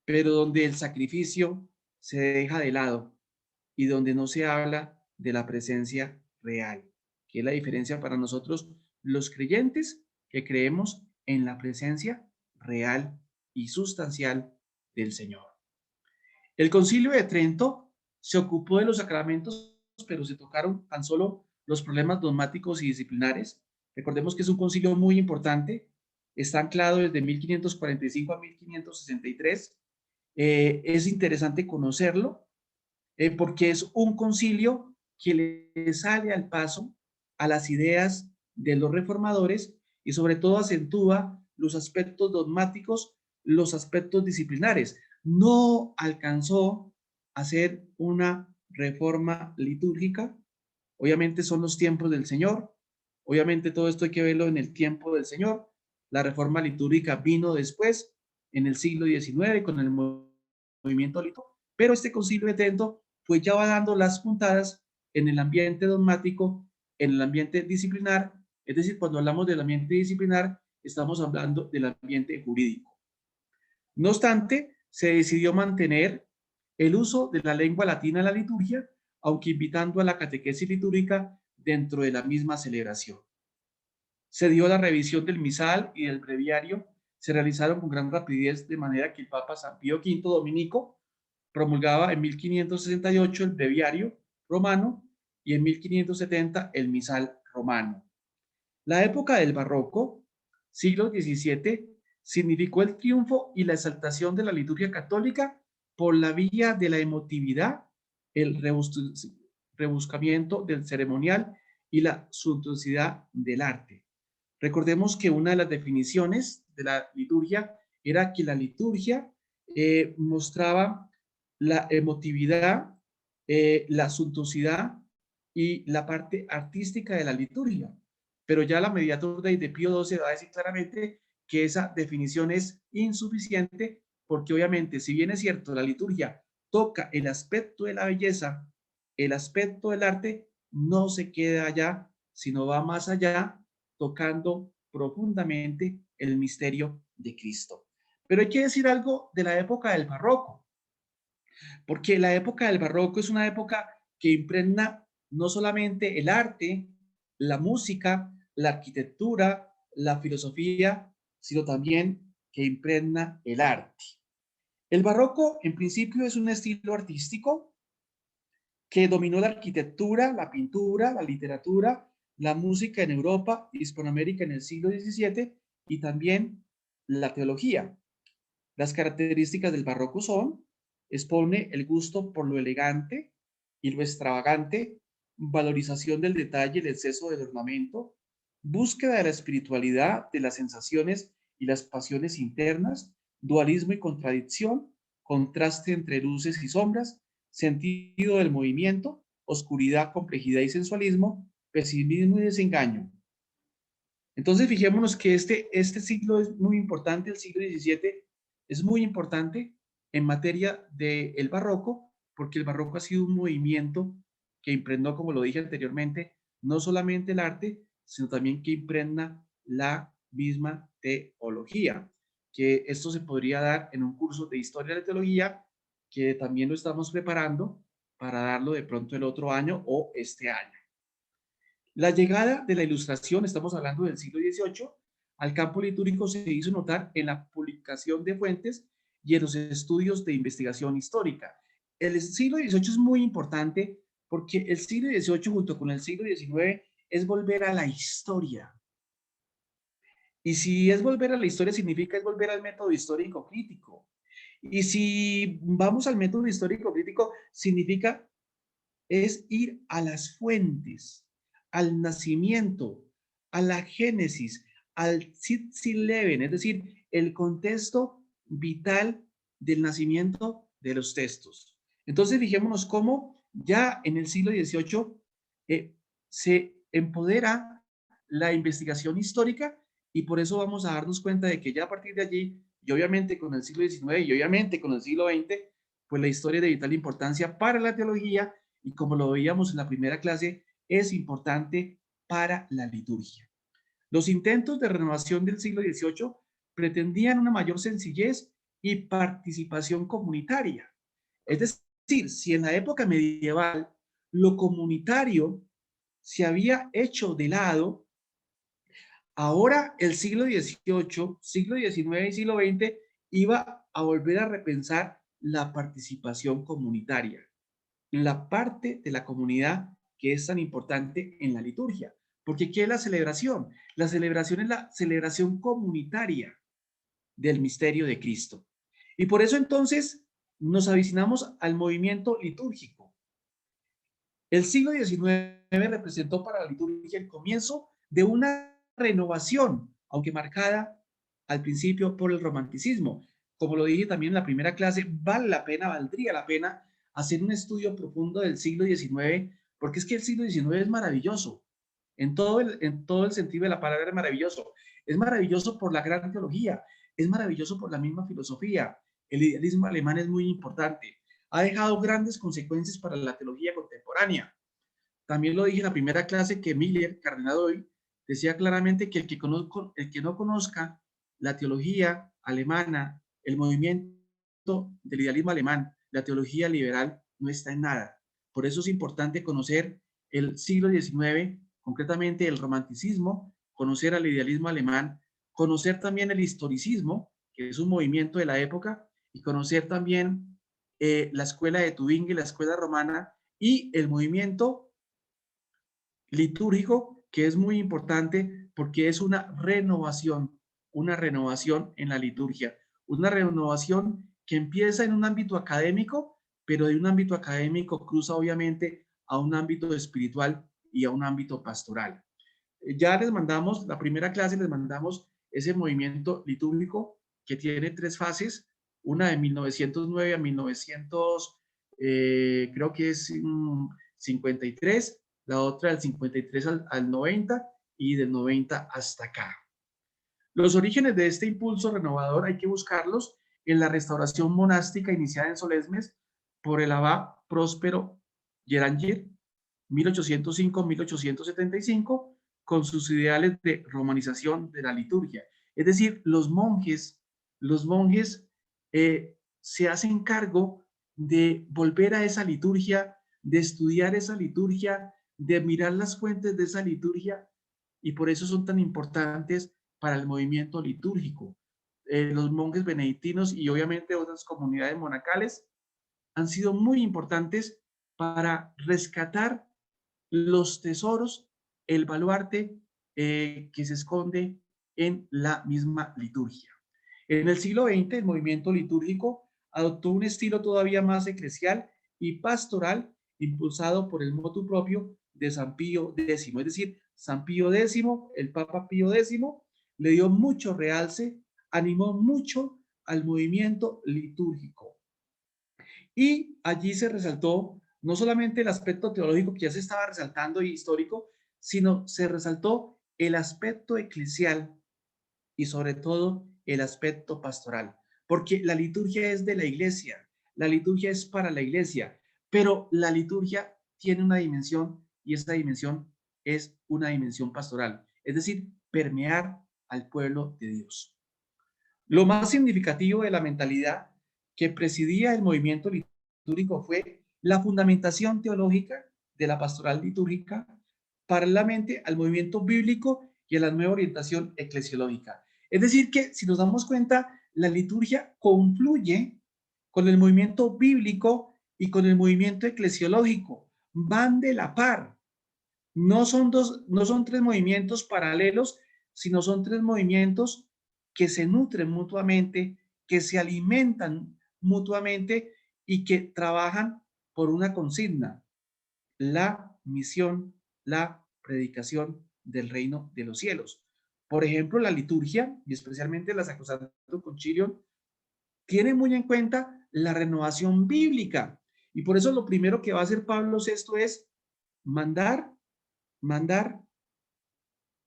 pero donde el sacrificio se deja de lado y donde no se habla de la presencia real, que es la diferencia para nosotros los creyentes que creemos en la presencia real y sustancial del Señor. El Concilio de Trento se ocupó de los sacramentos, pero se tocaron tan solo los problemas dogmáticos y disciplinares. Recordemos que es un concilio muy importante, está anclado desde 1545 a 1563. Es interesante conocerlo porque es un concilio que le sale al paso a las ideas de los reformadores y sobre todo acentúa los aspectos dogmáticos, los aspectos disciplinares. No alcanzó a hacer una reforma litúrgica. Obviamente son los tiempos del Señor. Obviamente todo esto hay que verlo en el tiempo del Señor. La reforma litúrgica vino después, en el siglo XIX, con el movimiento litúrgico. Pero este concilio de Trento pues ya va dando las puntadas en el ambiente dogmático, en el ambiente disciplinar. Es decir, cuando hablamos del ambiente disciplinar, estamos hablando del ambiente jurídico. No obstante, se decidió mantener el uso de la lengua latina en la liturgia, aunque invitando a la catequesis litúrgica dentro de la misma celebración. Se dio la revisión del misal y del breviario, se realizaron con gran rapidez, de manera que el Papa San Pío V Dominico promulgaba en 1568 el breviario romano y en 1570 el misal romano. La época del barroco, siglo XVII, significó el triunfo y la exaltación de la liturgia católica por la vía de la emotividad, el rebuscamiento del ceremonial y la suntuosidad del arte. Recordemos que una de las definiciones de la liturgia era que la liturgia mostraba la emotividad, la suntuosidad y la parte artística de la liturgia. Pero ya la Mediatur Dei de Pío XII va a decir claramente que esa definición es insuficiente, porque obviamente, si bien es cierto, la liturgia toca el aspecto de la belleza, el aspecto del arte, no se queda allá, sino va más allá, tocando profundamente el misterio de Cristo. Pero hay que decir algo de la época del barroco, porque la época del barroco es una época que impregna no solamente el arte, la música, la arquitectura, la filosofía, sino también que impregna el arte. El barroco, en principio, es un estilo artístico que dominó la arquitectura, la pintura, la literatura, la música en Europa y Hispanoamérica en el siglo XVII y también la teología. Las características del barroco son: expone el gusto por lo elegante y lo extravagante, valorización del detalle y el exceso del ornamento, búsqueda de la espiritualidad, de las sensaciones y las pasiones internas, dualismo y contradicción, contraste entre luces y sombras, sentido del movimiento, oscuridad, complejidad y sensualismo, pesimismo y desengaño. Entonces, fijémonos que este siglo es muy importante, el siglo XVII es muy importante en materia del barroco, porque el barroco ha sido un movimiento que impregnó, como lo dije anteriormente, no solamente el arte, sino también que impregna la misma teología, que esto se podría dar en un curso de historia de la teología, que también lo estamos preparando para darlo de pronto el otro año o este año. La llegada de la Ilustración, estamos hablando del siglo XVIII, al campo litúrgico se hizo notar en la publicación de fuentes y en los estudios de investigación histórica. El siglo XVIII es muy importante porque el siglo XVIII junto con el siglo XIX es volver a la historia. Y si es volver a la historia, significa es volver al método histórico crítico. Y si vamos al método histórico crítico, significa es ir a las fuentes, al nacimiento, a la génesis, al Leven, es decir, el contexto vital del nacimiento de los textos. Entonces, fijémonos cómo ya en el siglo XVIII se empodera la investigación histórica y por eso vamos a darnos cuenta de que ya a partir de allí, y obviamente con el siglo XIX y obviamente con el siglo XX, pues la historia es de vital importancia para la teología y como lo veíamos en la primera clase, es importante para la liturgia. Los intentos de renovación del siglo XVIII pretendían una mayor sencillez y participación comunitaria. Es decir, si en la época medieval lo comunitario se había hecho de lado, ahora el siglo XVIII, siglo XIX y siglo XX iba a volver a repensar la participación comunitaria, la parte de la comunidad que es tan importante en la liturgia. Porque ¿qué es la celebración? La celebración es la celebración comunitaria del misterio de Cristo. Y por eso entonces nos avicinamos al movimiento litúrgico. El siglo XIX representó para la liturgia el comienzo de una renovación, aunque marcada al principio por el romanticismo. Como lo dije también en la primera clase, vale la pena, valdría la pena hacer un estudio profundo del siglo XIX, porque es que el siglo XIX es maravilloso. En todo el sentido de la palabra es maravilloso. Es maravilloso por la gran teología, es maravilloso por la misma filosofía. El idealismo alemán es muy importante. Ha dejado grandes consecuencias para la teología contemporánea. también lo dije en la primera clase, que Miller, cardenal hoy, decía claramente que el que no conozca la teología alemana, el movimiento del idealismo alemán, la teología liberal, no está en nada. Por eso es importante conocer el siglo XIX, concretamente el romanticismo, conocer al idealismo alemán, conocer también el historicismo, que es un movimiento de la época, y conocer también la escuela de Tubingue, la escuela romana, y el movimiento litúrgico, que es muy importante porque es una renovación en la liturgia, una renovación que empieza en un ámbito académico, pero de un ámbito académico cruza obviamente a un ámbito espiritual y a un ámbito pastoral. Ya les mandamos, la primera clase les mandamos ese movimiento litúrgico que tiene tres fases, una de 1909 a 1900, creo que es 53, la otra del 53 al 90 y del 90 hasta acá. Los orígenes de este impulso renovador hay que buscarlos en la restauración monástica iniciada en Solesmes por el abad Próspero Géranger, 1805-1875, con sus ideales de romanización de la liturgia. Es decir, los monjes se hacen cargo de volver a esa liturgia, de estudiar esa liturgia, de mirar las fuentes de esa liturgia, y por eso son tan importantes para el movimiento litúrgico. Los monjes benedictinos y obviamente otras comunidades monacales han sido muy importantes para rescatar los tesoros, el baluarte que se esconde en la misma liturgia. En el siglo XX, el movimiento litúrgico adoptó un estilo todavía más eclesial y pastoral, impulsado por el motu propio de San Pío X. Es decir, San Pío X, el Papa Pío X, le dio mucho realce, animó mucho al movimiento litúrgico. Y allí se resaltó no solamente el aspecto teológico que ya se estaba resaltando y histórico, sino se resaltó el aspecto eclesial y sobre todo el aspecto pastoral, porque la liturgia es de la iglesia, la liturgia es para la iglesia, pero la liturgia tiene una dimensión y esa dimensión es una dimensión pastoral, es decir, permear al pueblo de Dios. Lo más significativo de la mentalidad que presidía el movimiento litúrgico fue la fundamentación teológica de la pastoral litúrgica paralelamente al movimiento bíblico y a la nueva orientación eclesiológica. Es decir, que si nos damos cuenta, la liturgia confluye con el movimiento bíblico y con el movimiento eclesiológico. Van de la par. No son tres movimientos paralelos, sino son tres movimientos que se nutren mutuamente, que se alimentan mutuamente y que trabajan por una consigna: la misión, la predicación del reino de los cielos. Por ejemplo, la liturgia, y especialmente la Sacrosanto Concilium, tiene muy en cuenta la renovación bíblica. Y por eso lo primero que va a hacer Pablo VI es mandar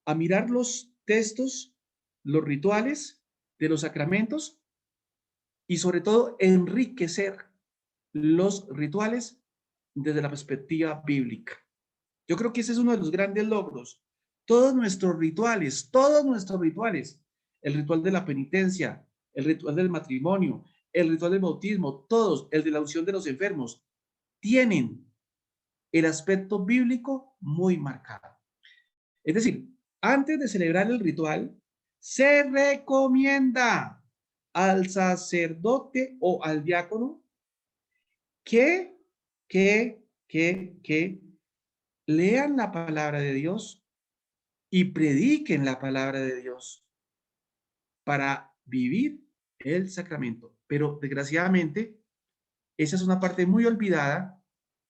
a mirar los textos, los rituales de los sacramentos y sobre todo enriquecer los rituales desde la perspectiva bíblica. Yo creo que ese es uno de los grandes logros. Todos nuestros rituales, el ritual de la penitencia, el ritual del matrimonio, el ritual del bautismo, todos, el de la unción de los enfermos, tienen el aspecto bíblico muy marcado. Es decir, antes de celebrar el ritual, se recomienda al sacerdote o al diácono que lean la palabra de Dios y prediquen la palabra de Dios para vivir el sacramento. Pero desgraciadamente, esa es una parte muy olvidada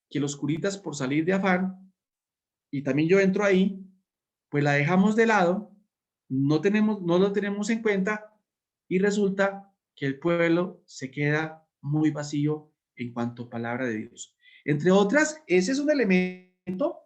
que los curitas, por salir de afán, y también yo entro ahí, pues la dejamos de lado, no lo tenemos en cuenta y resulta que el pueblo se queda muy vacío en cuanto a palabra de Dios. Entre otras, ese es un elemento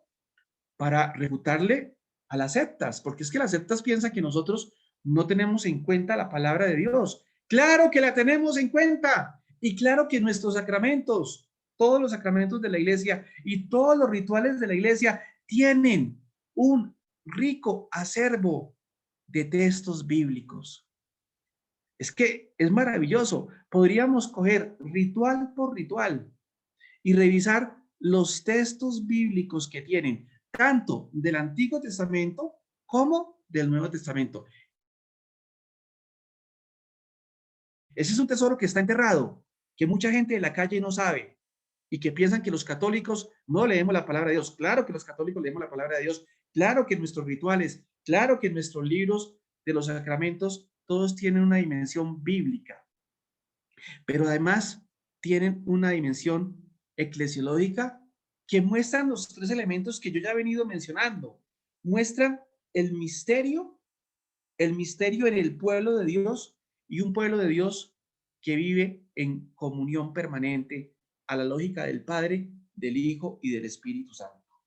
para refutarle a las sectas, porque es que las sectas piensan que nosotros no tenemos en cuenta la palabra de Dios. Claro que la tenemos en cuenta, y claro que nuestros sacramentos, todos los sacramentos de la iglesia y todos los rituales de la iglesia tienen un rico acervo de textos bíblicos. Es que es maravilloso. Podríamos coger ritual por ritual y revisar los textos bíblicos que tienen, tanto del Antiguo Testamento como del Nuevo Testamento. Ese es un tesoro que está enterrado, que mucha gente de la calle no sabe y que piensan que los católicos no leemos la palabra de Dios. Claro que los católicos leemos la palabra de Dios, claro que en nuestros rituales, claro que en nuestros libros de los sacramentos, todos tienen una dimensión bíblica, pero además tienen una dimensión eclesiológica que muestran los tres elementos que yo ya he venido mencionando. Muestran el misterio en el pueblo de Dios y un pueblo de Dios que vive en comunión permanente a la lógica del Padre, del Hijo y del Espíritu Santo.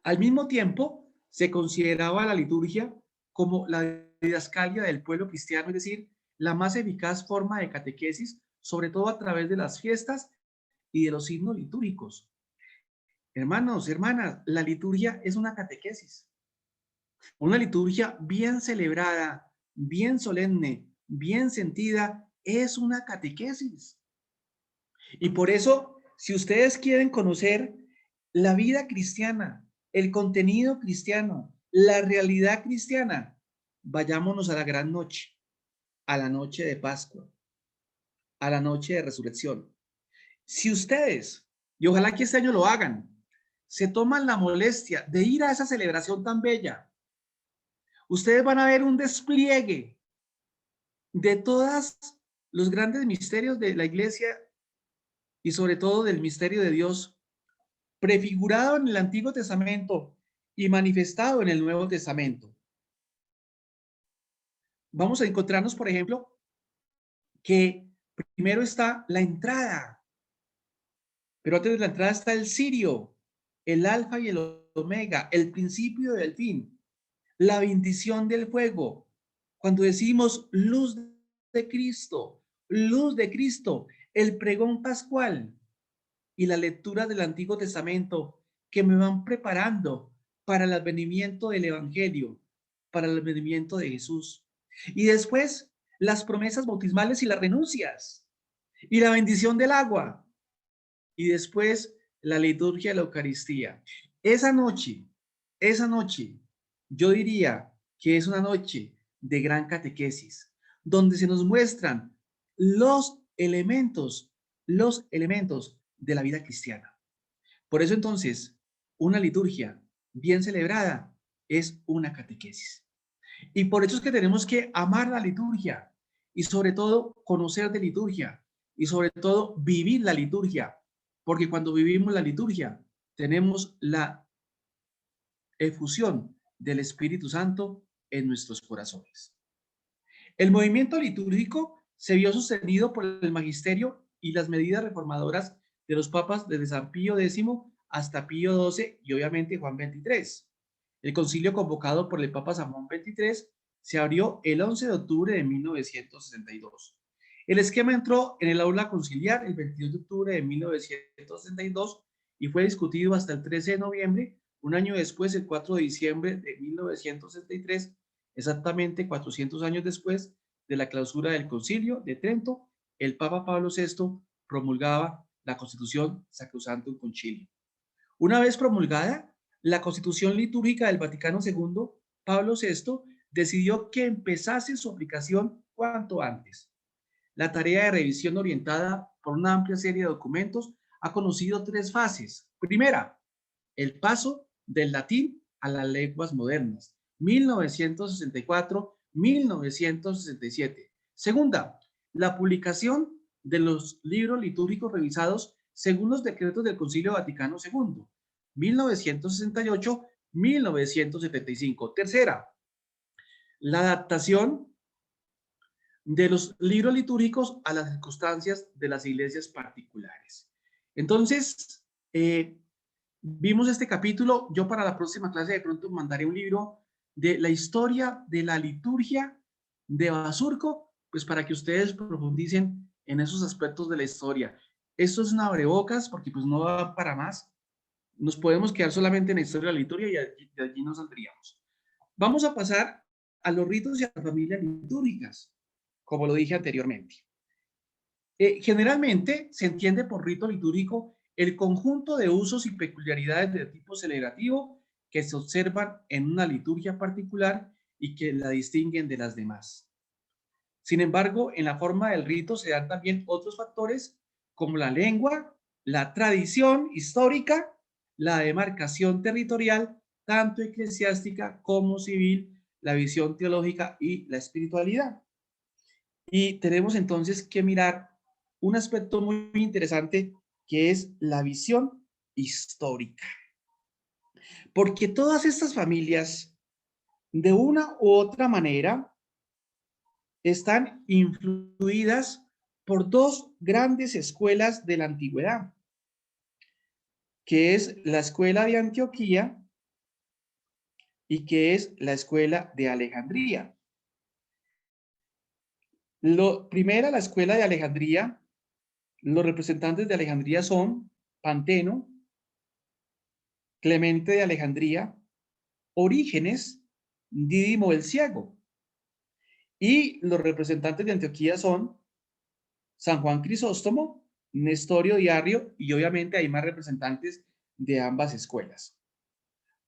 Al mismo tiempo, se consideraba la liturgia como la didascalia del pueblo cristiano, es decir, la más eficaz forma de catequesis, sobre todo a través de las fiestas y de los signos litúrgicos. Hermanos, hermanas, la liturgia es una catequesis. Una liturgia bien celebrada, bien solemne, bien sentida, es una catequesis. Y por eso, si ustedes quieren conocer la vida cristiana, el contenido cristiano, la realidad cristiana, vayámonos a la gran noche, a la noche de Pascua, a la noche de resurrección. Si ustedes, y ojalá que este año lo hagan, se toman la molestia de ir a esa celebración tan bella, ustedes van a ver un despliegue de todos los grandes misterios de la iglesia y sobre todo del misterio de Dios, prefigurado en el Antiguo Testamento y manifestado en el Nuevo Testamento. Vamos a encontrarnos, por ejemplo, que primero está la entrada, pero antes de la entrada está el cirio, el alfa y el omega, el principio y el fin, la bendición del fuego. Cuando decimos luz de Cristo, el pregón pascual y la lectura del Antiguo Testamento que me van preparando para el advenimiento del Evangelio, para el advenimiento de Jesús. Y después las promesas bautismales y las renuncias y la bendición del agua. Y después la liturgia de la Eucaristía. Esa noche, yo diría que es una noche de gran catequesis, donde se nos muestran los elementos de la vida cristiana. Por eso entonces, una liturgia bien celebrada es una catequesis. Y por eso es que tenemos que amar la liturgia y sobre todo conocer de liturgia y sobre todo vivir la liturgia, porque cuando vivimos la liturgia tenemos la efusión del Espíritu Santo en nuestros corazones. El movimiento litúrgico se vio sostenido por el magisterio y las medidas reformadoras de los papas desde San Pío X hasta Pío XII y obviamente Juan XXIII. El concilio convocado por el Papa San Juan XXIII se abrió el 11 de octubre de 1962. El esquema entró en el aula conciliar el 22 de octubre de 1962 y fue discutido hasta el 13 de noviembre, un año después, el 4 de diciembre de 1963, exactamente 400 años después de la clausura del Concilio de Trento. El Papa Pablo VI promulgaba la Constitución Sacrosanctum Concilium. Una vez promulgada, la Constitución Litúrgica del Vaticano II, Pablo VI decidió que empezase su aplicación cuanto antes. La tarea de revisión orientada por una amplia serie de documentos ha conocido tres fases. Primera, el paso del latín a las lenguas modernas, 1964-1967. Segunda, la publicación de los libros litúrgicos revisados según los decretos del Concilio Vaticano II, 1968-1975. Tercera, la adaptación de los libros litúrgicos a las circunstancias de las iglesias particulares. Entonces, vimos este capítulo. Yo para la próxima clase de pronto mandaré un libro de la historia de la liturgia de Basurco, pues para que ustedes profundicen en esos aspectos de la historia. Esto es un abrebocas porque pues no va para más. Nos podemos quedar solamente en la historia de la liturgia y de allí no saldríamos. Vamos a pasar a los ritos y a las familias litúrgicas, como lo dije anteriormente. Generalmente se entiende por rito litúrgico el conjunto de usos y peculiaridades de tipo celebrativo que se observan en una liturgia particular y que la distinguen de las demás. Sin embargo, en la forma del rito se dan también otros factores como la lengua, la tradición histórica, la demarcación territorial, tanto eclesiástica como civil, la visión teológica y la espiritualidad. Y tenemos entonces que mirar un aspecto muy interesante que es la visión histórica. Porque todas estas familias, de una u otra manera, están influidas por dos grandes escuelas de la antigüedad, que es la escuela de Antioquía y que es la escuela de Alejandría. Primera, la escuela de Alejandría, los representantes de Alejandría son Panteno, Clemente de Alejandría, Orígenes, Dídimo el Ciego. Y los representantes de Antioquía son San Juan Crisóstomo, Nestorio Diario y obviamente hay más representantes de ambas escuelas.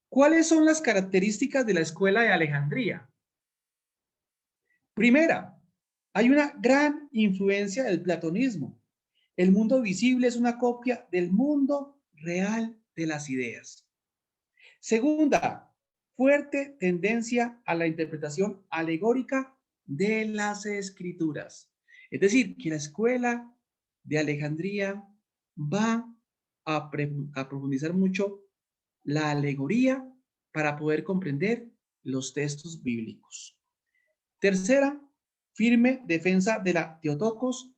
¿Cuáles son las características de la escuela de Alejandría? Primera, hay una gran influencia del platonismo. El mundo visible es una copia del mundo real de las ideas. Segunda, fuerte tendencia a la interpretación alegórica de las escrituras. Es decir, que la escuela de Alejandría va a profundizar mucho la alegoría para poder comprender los textos bíblicos. Tercera, firme defensa de la Theotokos,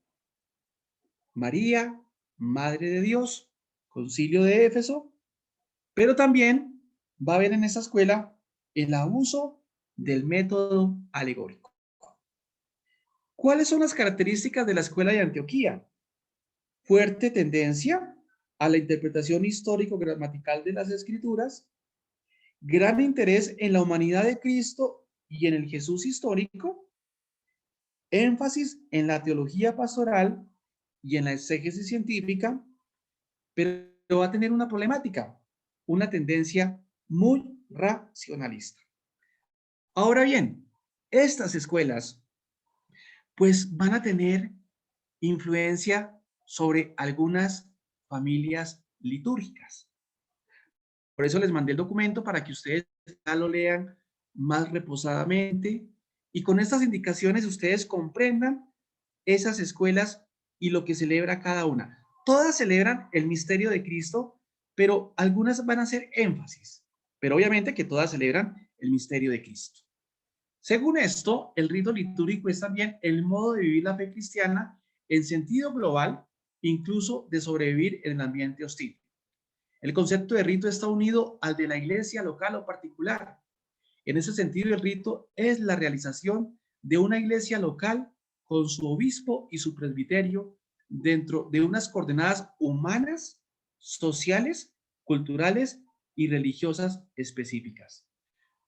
María, Madre de Dios, Concilio de Éfeso, pero también va a haber en esa escuela el abuso del método alegórico. ¿Cuáles son las características de la escuela de Antioquía? Fuerte tendencia a la interpretación histórico-gramatical de las escrituras, gran interés en la humanidad de Cristo y en el Jesús histórico, énfasis en la teología pastoral y en la exégesis científica, pero va a tener una problemática, una tendencia muy racionalista. Ahora bien, estas escuelas pues van a tener influencia sobre algunas familias litúrgicas. Por eso les mandé el documento para que ustedes ya lo lean más reposadamente y con estas indicaciones ustedes comprendan esas escuelas y lo que celebra cada una. Todas celebran el misterio de Cristo, pero algunas van a hacer énfasis, pero obviamente que todas celebran el misterio de Cristo. Según esto, el rito litúrgico es también el modo de vivir la fe cristiana en sentido global, incluso de sobrevivir en el ambiente hostil. El concepto de rito está unido al de la iglesia local o particular. En ese sentido, el rito es la realización de una iglesia local con su obispo y su presbiterio dentro de unas coordenadas humanas, sociales, culturales y religiosas específicas.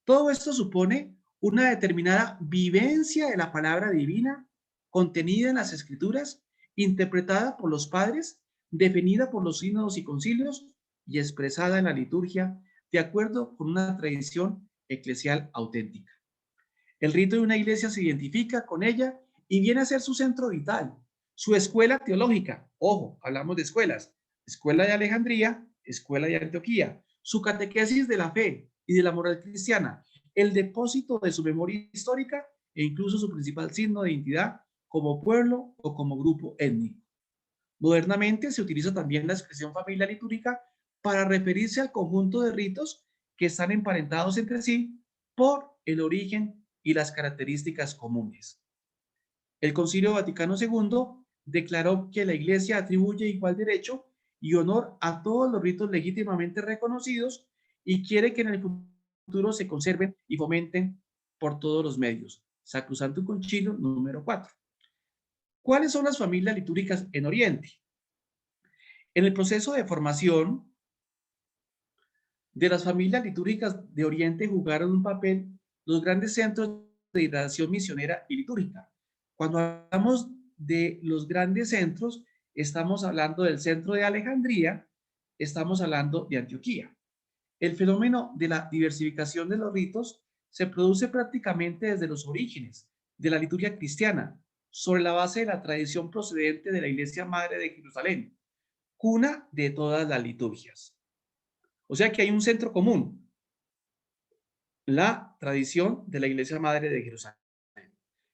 Todo esto supone una determinada vivencia de la palabra divina contenida en las escrituras, interpretada por los padres, definida por los sínodos y concilios y expresada en la liturgia de acuerdo con una tradición eclesial auténtica. El rito de una iglesia se identifica con ella y viene a ser su centro vital, su escuela teológica. Ojo, hablamos de escuelas. Escuela de Alejandría, escuela de Antioquía, su catequesis de la fe y de la moral cristiana, el depósito de su memoria histórica e incluso su principal signo de identidad como pueblo o como grupo étnico. Modernamente se utiliza también la expresión familia litúrgica para referirse al conjunto de ritos que están emparentados entre sí por el origen y las características comunes. El Concilio Vaticano II declaró que la Iglesia atribuye igual derecho y honor a todos los ritos legítimamente reconocidos y quiere que en el futuro se conserven y fomenten por todos los medios. Sacrosanto Concilio número 4. ¿Cuáles son las familias litúrgicas en Oriente? En el proceso de formación de las familias litúrgicas de Oriente jugaron un papel los grandes centros de irradiación misionera y litúrgica. Cuando hablamos de los grandes centros, estamos hablando del centro de Alejandría, estamos hablando de Antioquía. El fenómeno de la diversificación de los ritos se produce prácticamente desde los orígenes de la liturgia cristiana, sobre la base de la tradición procedente de la Iglesia Madre de Jerusalén, cuna de todas las liturgias. O sea que hay un centro común, la tradición de la Iglesia Madre de Jerusalén.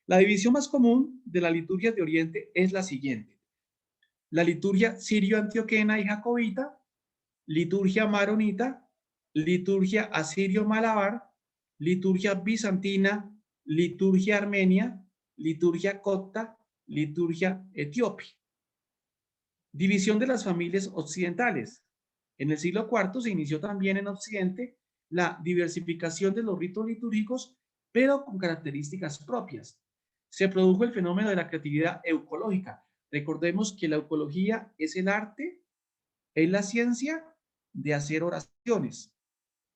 La división más común de las liturgias de Oriente es la siguiente: la liturgia sirio-antioquena y jacobita, liturgia maronita, liturgia asirio-malabar, liturgia bizantina, liturgia armenia, liturgia copta, liturgia etíope. División de las familias occidentales. En el siglo IV se inició también en Occidente la diversificación de los ritos litúrgicos, pero con características propias. Se produjo el fenómeno de la creatividad eucológica. Recordemos que la eucología es el arte, es la ciencia de hacer oraciones,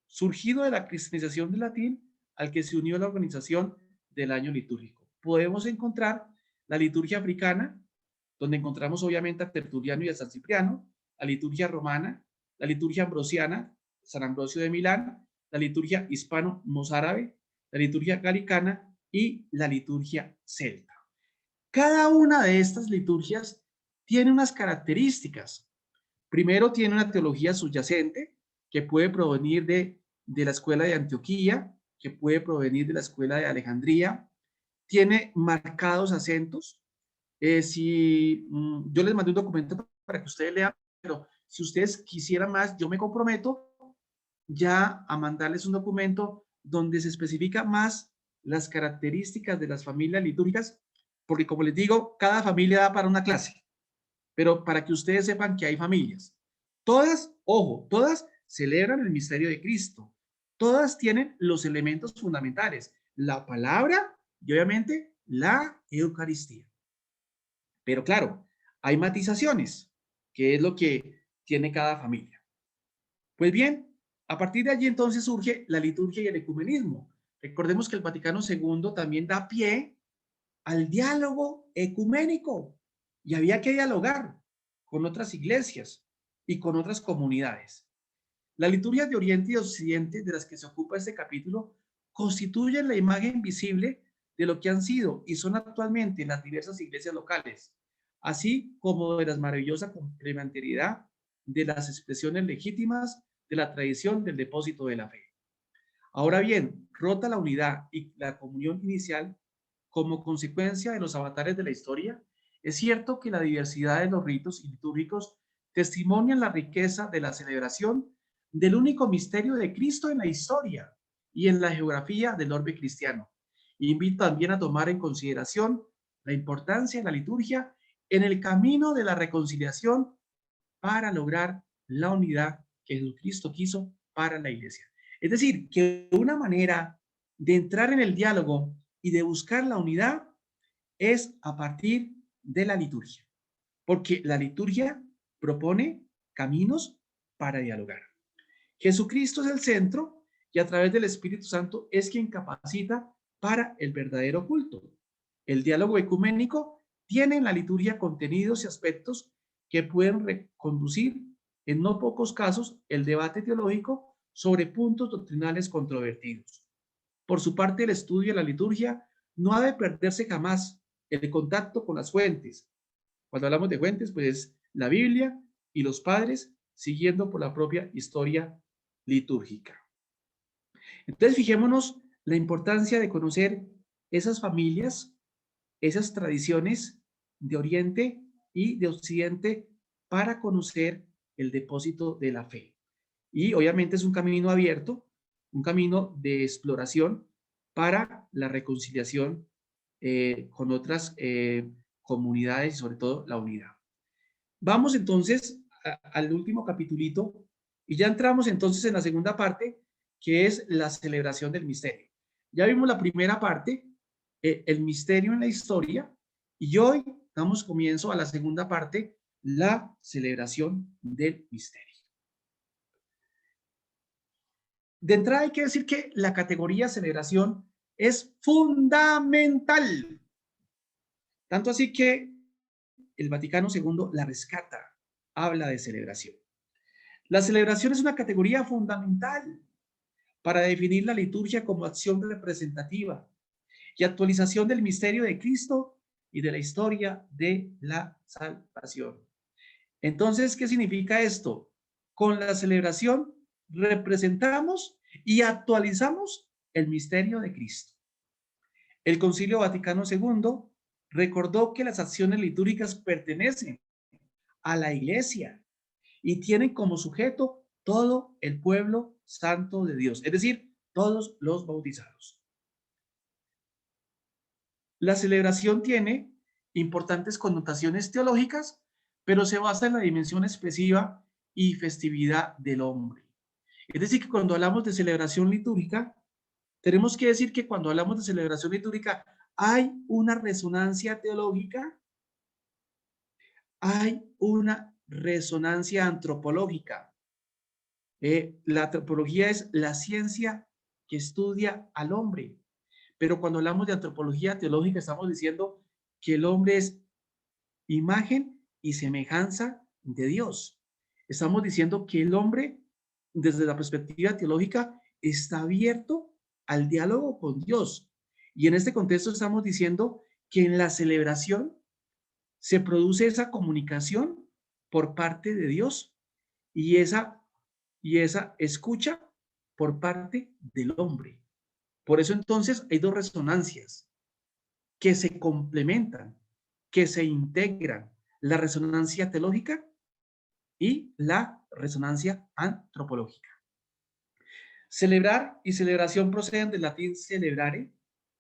surgido de la cristianización del latín al que se unió la organización del año litúrgico. Podemos encontrar la liturgia africana, donde encontramos obviamente a Tertuliano y a San Cipriano, la liturgia romana, la liturgia ambrosiana, San Ambrosio de Milán, la liturgia hispano-mozárabe, la liturgia galicana y la liturgia celta. Cada una de estas liturgias tiene unas características. Primero, tiene una teología subyacente que puede provenir de la escuela de Antioquía, que puede provenir de la escuela de Alejandría. Tiene marcados acentos. Yo les mandé un documento para que ustedes lean, pero si ustedes quisieran más, yo me comprometo ya a mandarles un documento donde se especifica más las características de las familias litúrgicas, porque como les digo, cada familia da para una clase, pero para que ustedes sepan que hay familias. Todas, ojo, todas celebran el misterio de Cristo. Todas tienen los elementos fundamentales, la palabra y obviamente la Eucaristía. Pero claro, hay matizaciones, que es lo que tiene cada familia. Pues bien, a partir de allí entonces surge la liturgia y el ecumenismo. Recordemos que el Vaticano II también da pie al diálogo ecuménico y había que dialogar con otras iglesias y con otras comunidades. Las liturgias de Oriente y Occidente de las que se ocupa este capítulo constituyen la imagen visible de lo que han sido y son actualmente las diversas iglesias locales, así como de la maravillosa complementariedad de las expresiones legítimas de la tradición del depósito de la fe. Ahora bien, rota la unidad y la comunión inicial como consecuencia de los avatares de la historia, es cierto que la diversidad de los ritos litúrgicos testimonian la riqueza de la celebración del único misterio de Cristo en la historia y en la geografía del orbe cristiano. Invito también a tomar en consideración la importancia de la liturgia en el camino de la reconciliación para lograr la unidad que Jesucristo quiso para la iglesia. Es decir, que una manera de entrar en el diálogo y de buscar la unidad es a partir de la liturgia, porque la liturgia propone caminos para dialogar. Jesucristo es el centro y a través del Espíritu Santo es quien capacita para el verdadero culto. El diálogo ecuménico tiene en la liturgia contenidos y aspectos que pueden reconducir en no pocos casos el debate teológico sobre puntos doctrinales controvertidos. Por su parte, el estudio de la liturgia no ha de perderse jamás el contacto con las fuentes. Cuando hablamos de fuentes, pues es la Biblia y los padres siguiendo por la propia historia litúrgica. Entonces, fijémonos la importancia de conocer esas familias, esas tradiciones de Oriente y de Occidente para conocer el depósito de la fe. Y obviamente es un camino abierto, un camino de exploración para la reconciliación con otras comunidades y sobre todo la unidad. Vamos entonces al último capitulito y ya entramos entonces en la segunda parte, que es la celebración del misterio. Ya vimos la primera parte, el misterio en la historia, y hoy damos comienzo a la segunda parte, la celebración del misterio. De entrada hay que decir que la categoría celebración es fundamental. Tanto así que el Vaticano II la rescata, habla de celebración. La celebración es una categoría fundamental para definir la liturgia como acción representativa y actualización del misterio de Cristo y de la historia de la salvación. Entonces, ¿qué significa esto? Con la celebración representamos y actualizamos el misterio de Cristo. El Concilio Vaticano II recordó que las acciones litúrgicas pertenecen a la Iglesia y tienen como sujeto todo el pueblo santo de Dios, es decir, todos los bautizados. La celebración tiene importantes connotaciones teológicas, pero se basa en la dimensión expresiva y festividad del hombre. Es decir, que cuando hablamos de celebración litúrgica, tenemos que decir que cuando hablamos de celebración litúrgica hay una resonancia teológica, hay una resonancia antropológica. La antropología es la ciencia que estudia al hombre, pero cuando hablamos de antropología teológica estamos diciendo que el hombre es imagen y semejanza de Dios. Estamos diciendo que el hombre, desde la perspectiva teológica, está abierto al diálogo con Dios. Y en este contexto estamos diciendo que en la celebración se produce esa comunicación por parte de Dios y esa escucha por parte del hombre. Por eso entonces hay dos resonancias que se complementan, que se integran, la resonancia teológica y la resonancia antropológica. Celebrar y celebración proceden del latín celebrare,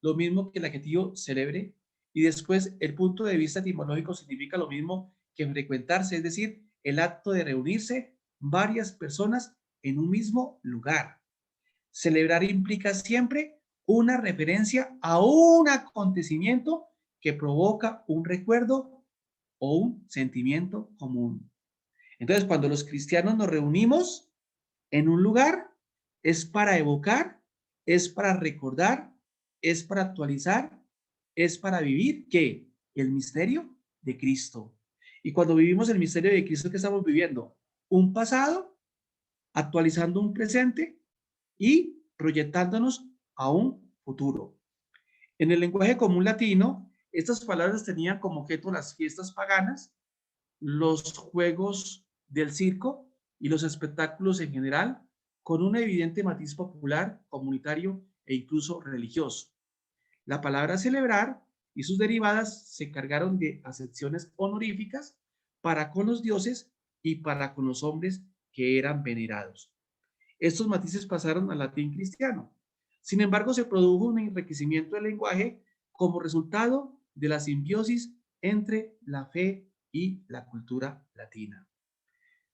lo mismo que el adjetivo celebre, y después el punto de vista etimológico significa lo mismo que frecuentarse, es decir, el acto de reunirse varias personas en un mismo lugar. Celebrar implica siempre una referencia a un acontecimiento que provoca un recuerdo o un sentimiento común. Entonces, cuando los cristianos nos reunimos en un lugar, es para evocar, es para recordar, es para actualizar, es para vivir, ¿qué? El misterio de Cristo. Y cuando vivimos el misterio de Cristo, ¿qué estamos viviendo? Un pasado, actualizando un presente y proyectándonos a un futuro. En el lenguaje común latino, estas palabras tenían como objeto las fiestas paganas, los juegos del circo y los espectáculos en general, con un evidente matiz popular, comunitario e incluso religioso. La palabra celebrar y sus derivadas se cargaron de acepciones honoríficas para con los dioses y para con los hombres que eran venerados. Estos matices pasaron al latín cristiano. Sin embargo, se produjo un enriquecimiento del lenguaje como resultado de la simbiosis entre la fe y la cultura latina.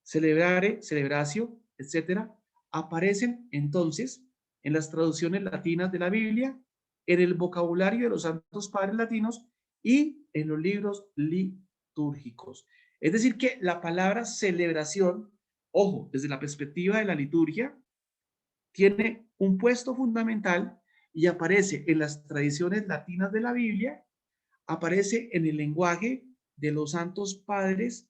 Celebrare, celebratio, etcétera, aparecen entonces en las traducciones latinas de la Biblia, en el vocabulario de los santos padres latinos y en los libros litúrgicos. Es decir, que la palabra celebración, ojo, desde la perspectiva de la liturgia, tiene un puesto fundamental y aparece en las tradiciones latinas de la Biblia, aparece en el lenguaje de los santos padres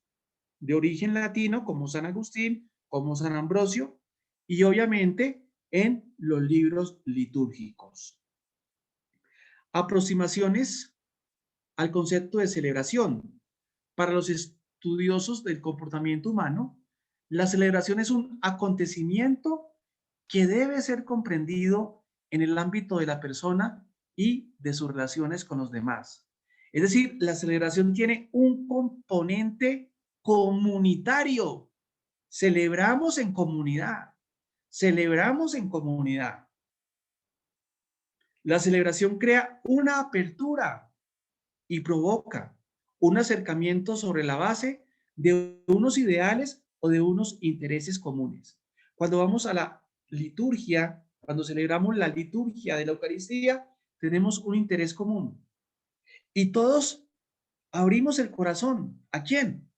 de origen latino, como San Agustín, como San Ambrosio, y obviamente en los libros litúrgicos. Aproximaciones al concepto de celebración. Para los estudiosos del comportamiento humano, la celebración es un acontecimiento que debe ser comprendido en el ámbito de la persona y de sus relaciones con los demás. Es decir, la celebración tiene un componente comunitario. Celebramos en comunidad. Celebramos en comunidad. La celebración crea una apertura y provoca un acercamiento sobre la base de unos ideales o de unos intereses comunes. Cuando vamos a la liturgia, cuando celebramos la liturgia de la Eucaristía, tenemos un interés común. Y todos Abrimos el corazón. ¿A quién?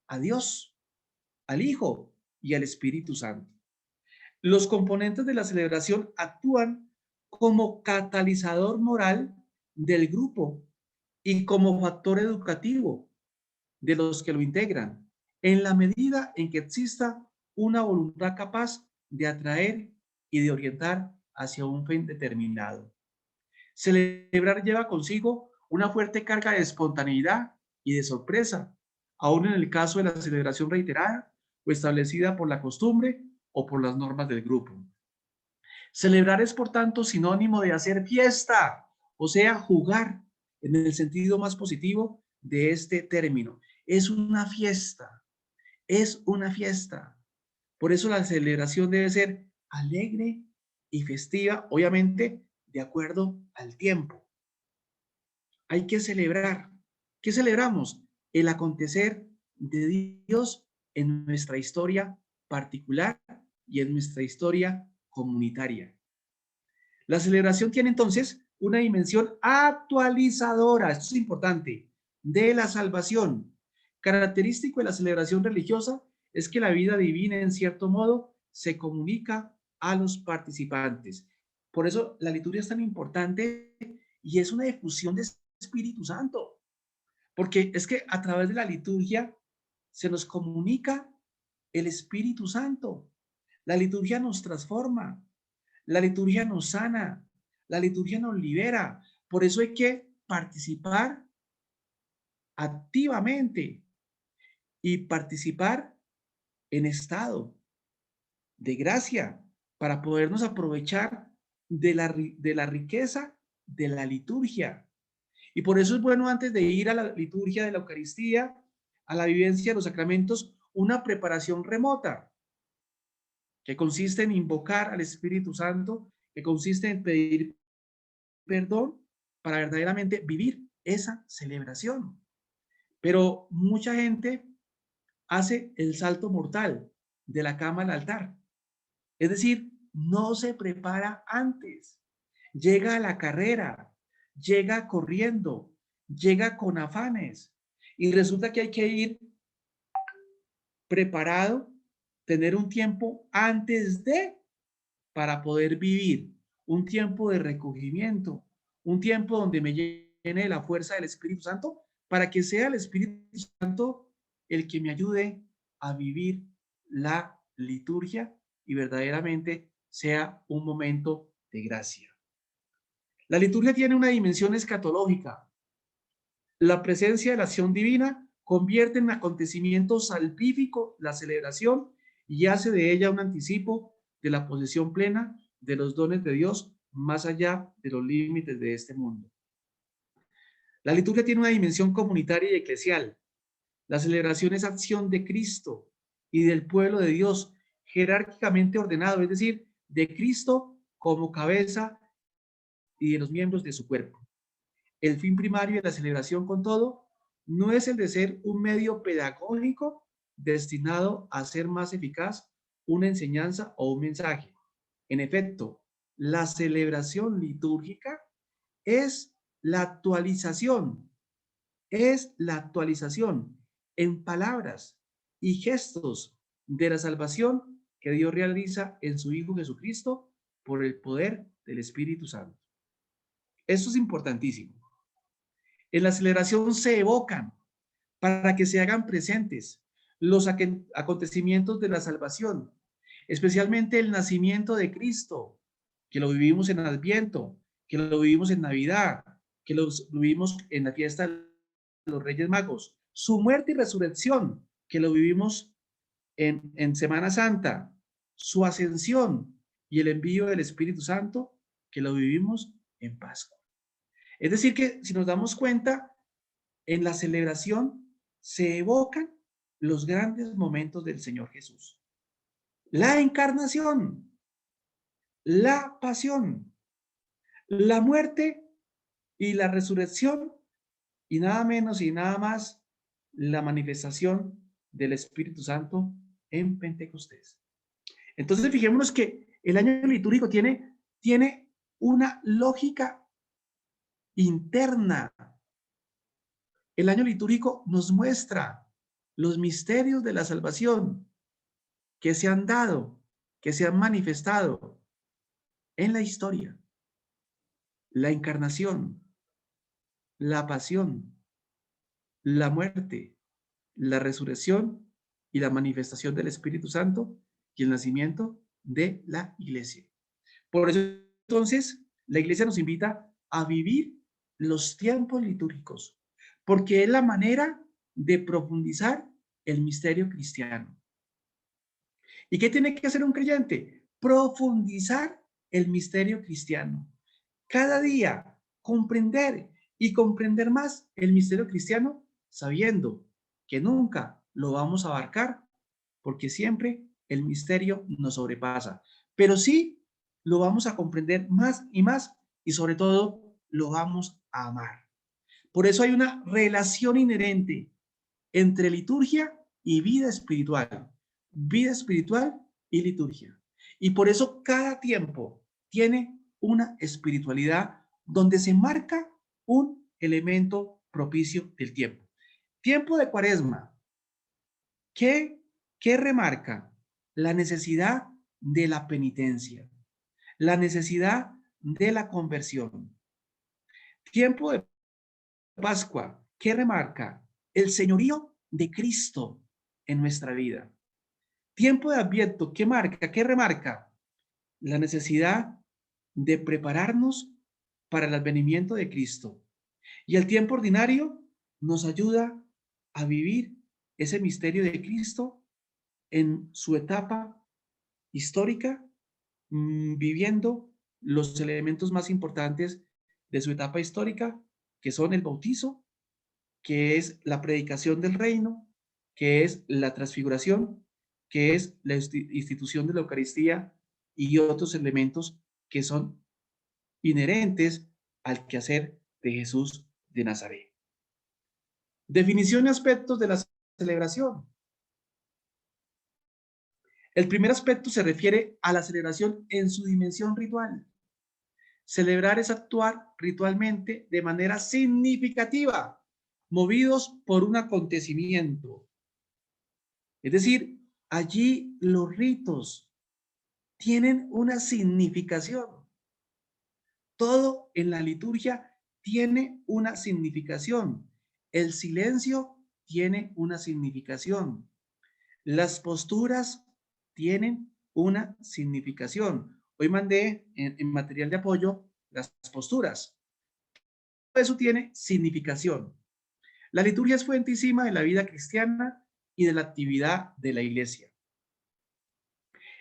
A Dios, al Hijo y al Espíritu Santo. Los componentes de la celebración actúan como catalizador moral del grupo y como factor educativo de los que lo integran, en la medida en que exista una voluntad capaz de atraer y de orientar hacia un fin determinado. Celebrar lleva consigo una fuerte carga de espontaneidad y de sorpresa, aun en el caso de la celebración reiterada o establecida por la costumbre o por las normas del grupo. Celebrar es, por tanto, sinónimo de hacer fiesta, o sea, jugar en el sentido más positivo de este término. Es una fiesta, es una fiesta. Por eso la celebración debe ser alegre y festiva, obviamente, de acuerdo al tiempo. Hay que celebrar. ¿Qué celebramos? El acontecer de Dios en nuestra historia particular y en nuestra historia comunitaria. La celebración tiene entonces una dimensión actualizadora, esto es importante, de la salvación. Característico de la celebración religiosa es que la vida divina, en cierto modo, se comunica a los participantes. Por eso la liturgia es tan importante y es una difusión de Espíritu Santo, porque es que a través de la liturgia se nos comunica el Espíritu Santo. La liturgia nos transforma, la liturgia nos sana, la liturgia nos libera. Por eso hay que participar activamente y participar en estado de gracia para podernos aprovechar de la riqueza de la liturgia. Y por eso es bueno, antes de ir a la liturgia de la Eucaristía, a la vivencia de los sacramentos, una preparación remota que consiste en invocar al Espíritu Santo, que consiste en pedir perdón para verdaderamente vivir esa celebración. Pero mucha gente hace el salto mortal de la cama al altar. Es decir, no se prepara antes. Llega a la carrera, llega corriendo, llega con afanes y resulta que hay que ir preparado, tener un tiempo antes de para poder vivir, un tiempo de recogimiento, un tiempo donde me llene la fuerza del Espíritu Santo para que sea el Espíritu Santo el que me ayude a vivir la liturgia y verdaderamente sea un momento de gracia. La liturgia tiene una dimensión escatológica. La presencia de la acción divina convierte en acontecimiento salvífico la celebración y hace de ella un anticipo de la posesión plena de los dones de Dios más allá de los límites de este mundo. La liturgia tiene una dimensión comunitaria y eclesial. La celebración es acción de Cristo y del pueblo de Dios jerárquicamente ordenado, es decir, de Cristo como cabeza y de los miembros de su cuerpo. El fin primario de la celebración, con todo, no es el de ser un medio pedagógico destinado a hacer más eficaz una enseñanza o un mensaje. En efecto, la celebración litúrgica es la actualización, es la actualización en palabras y gestos de la salvación que Dios realiza en su Hijo Jesucristo por el poder del Espíritu Santo. Esto es importantísimo. En la celebración se evocan para que se hagan presentes los acontecimientos de la salvación, especialmente el nacimiento de Cristo, que lo vivimos en Adviento, que lo vivimos en Navidad, que lo vivimos en la fiesta de los Reyes Magos, su muerte y resurrección, que lo vivimos en Semana Santa, su ascensión y el envío del Espíritu Santo, que lo vivimos en Pascua. Es decir, que si nos damos cuenta, en la celebración se evocan los grandes momentos del Señor Jesús. La encarnación, la pasión, la muerte y la resurrección, y nada menos y nada más la manifestación del Espíritu Santo en Pentecostés. Entonces, fijémonos que el año litúrgico tiene una lógica interna El año litúrgico nos muestra los misterios de la salvación que se han dado, que se han manifestado en la historia. La encarnación, la pasión, la muerte, la resurrección y la manifestación del Espíritu Santo y el nacimiento de la iglesia. Por eso, entonces, la iglesia nos invita a vivir los tiempos litúrgicos, porque es la manera de profundizar el misterio cristiano. ¿Y qué tiene que hacer un creyente? Profundizar el misterio cristiano. Cada día comprender y comprender más el misterio cristiano, sabiendo que nunca lo vamos a abarcar, porque siempre el misterio nos sobrepasa. Pero sí lo vamos a comprender más y sobre todo lo vamos a amar. Por eso hay una relación inherente entre liturgia y vida espiritual y liturgia. Y por eso cada tiempo tiene una espiritualidad donde se marca un elemento propicio del tiempo. Tiempo de Cuaresma. ¿Qué, qué remarca? La necesidad de la penitencia, la necesidad de la conversión. Tiempo de Pascua. ¿Qué remarca? El señorío de Cristo en nuestra vida. Tiempo de Adviento. ¿Qué marca? ¿Qué remarca? La necesidad de prepararnos para el advenimiento de Cristo. Y el tiempo ordinario nos ayuda a vivir ese misterio de Cristo en su etapa histórica, viviendo los elementos más importantes de su etapa histórica, que son el bautizo, que es la predicación del reino, que es la transfiguración, que es la institución de la Eucaristía y otros elementos que son inherentes al quehacer de Jesús de Nazaret. Definición y aspectos de la celebración. El primer aspecto se refiere a la celebración en su dimensión ritual. Celebrar es actuar ritualmente de manera significativa, movidos por un acontecimiento. Es decir, allí los ritos tienen una significación. Todo en la liturgia tiene una significación. El silencio tiene una significación. Las posturas tienen una significación. Hoy mandé en material de apoyo las posturas. Todo eso tiene significación. La liturgia es fuentísima de la vida cristiana y de la actividad de la iglesia.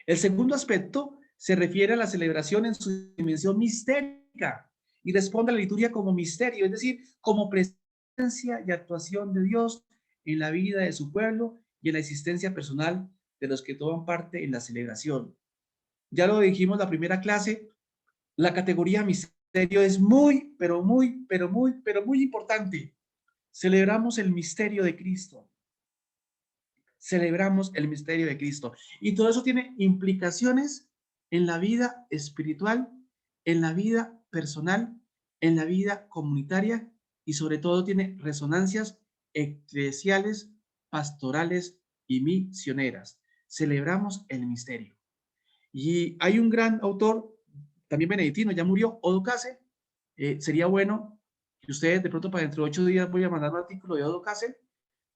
El segundo aspecto se refiere a la celebración en su dimensión mistérica y responde a la liturgia como misterio, es decir, como presencia y actuación de Dios en la vida de su pueblo y en la existencia personal de los que toman parte en la celebración. Ya lo dijimos la primera clase, la categoría misterio es muy, pero muy importante. Celebramos el misterio de Cristo. Celebramos el misterio de Cristo. Y todo eso tiene implicaciones en la vida espiritual, en la vida personal, en la vida comunitaria y sobre todo tiene resonancias eclesiales, pastorales y misioneras. Celebramos el misterio. Y hay un gran autor, también benedictino, ya murió, Odo Cácer. Sería bueno que ustedes de pronto para dentro de 8 días voy a mandar un artículo de Odo Cácer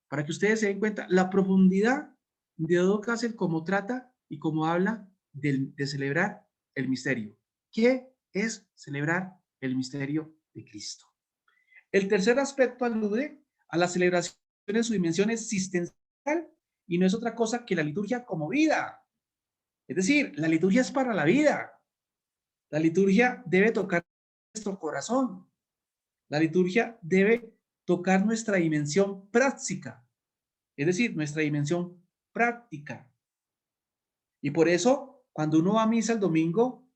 para que ustedes se den cuenta la profundidad de Odo Cácer, cómo trata y cómo habla de celebrar el misterio. ¿Qué es celebrar el misterio de Cristo? El tercer aspecto alude a la celebración en su dimensión existencial y no es otra cosa que la liturgia como vida. Es decir, la liturgia es para la vida. La liturgia debe tocar nuestro corazón. La liturgia debe tocar nuestra dimensión práctica, es decir, nuestra dimensión práctica. Y por eso, cuando uno va a misa el domingo,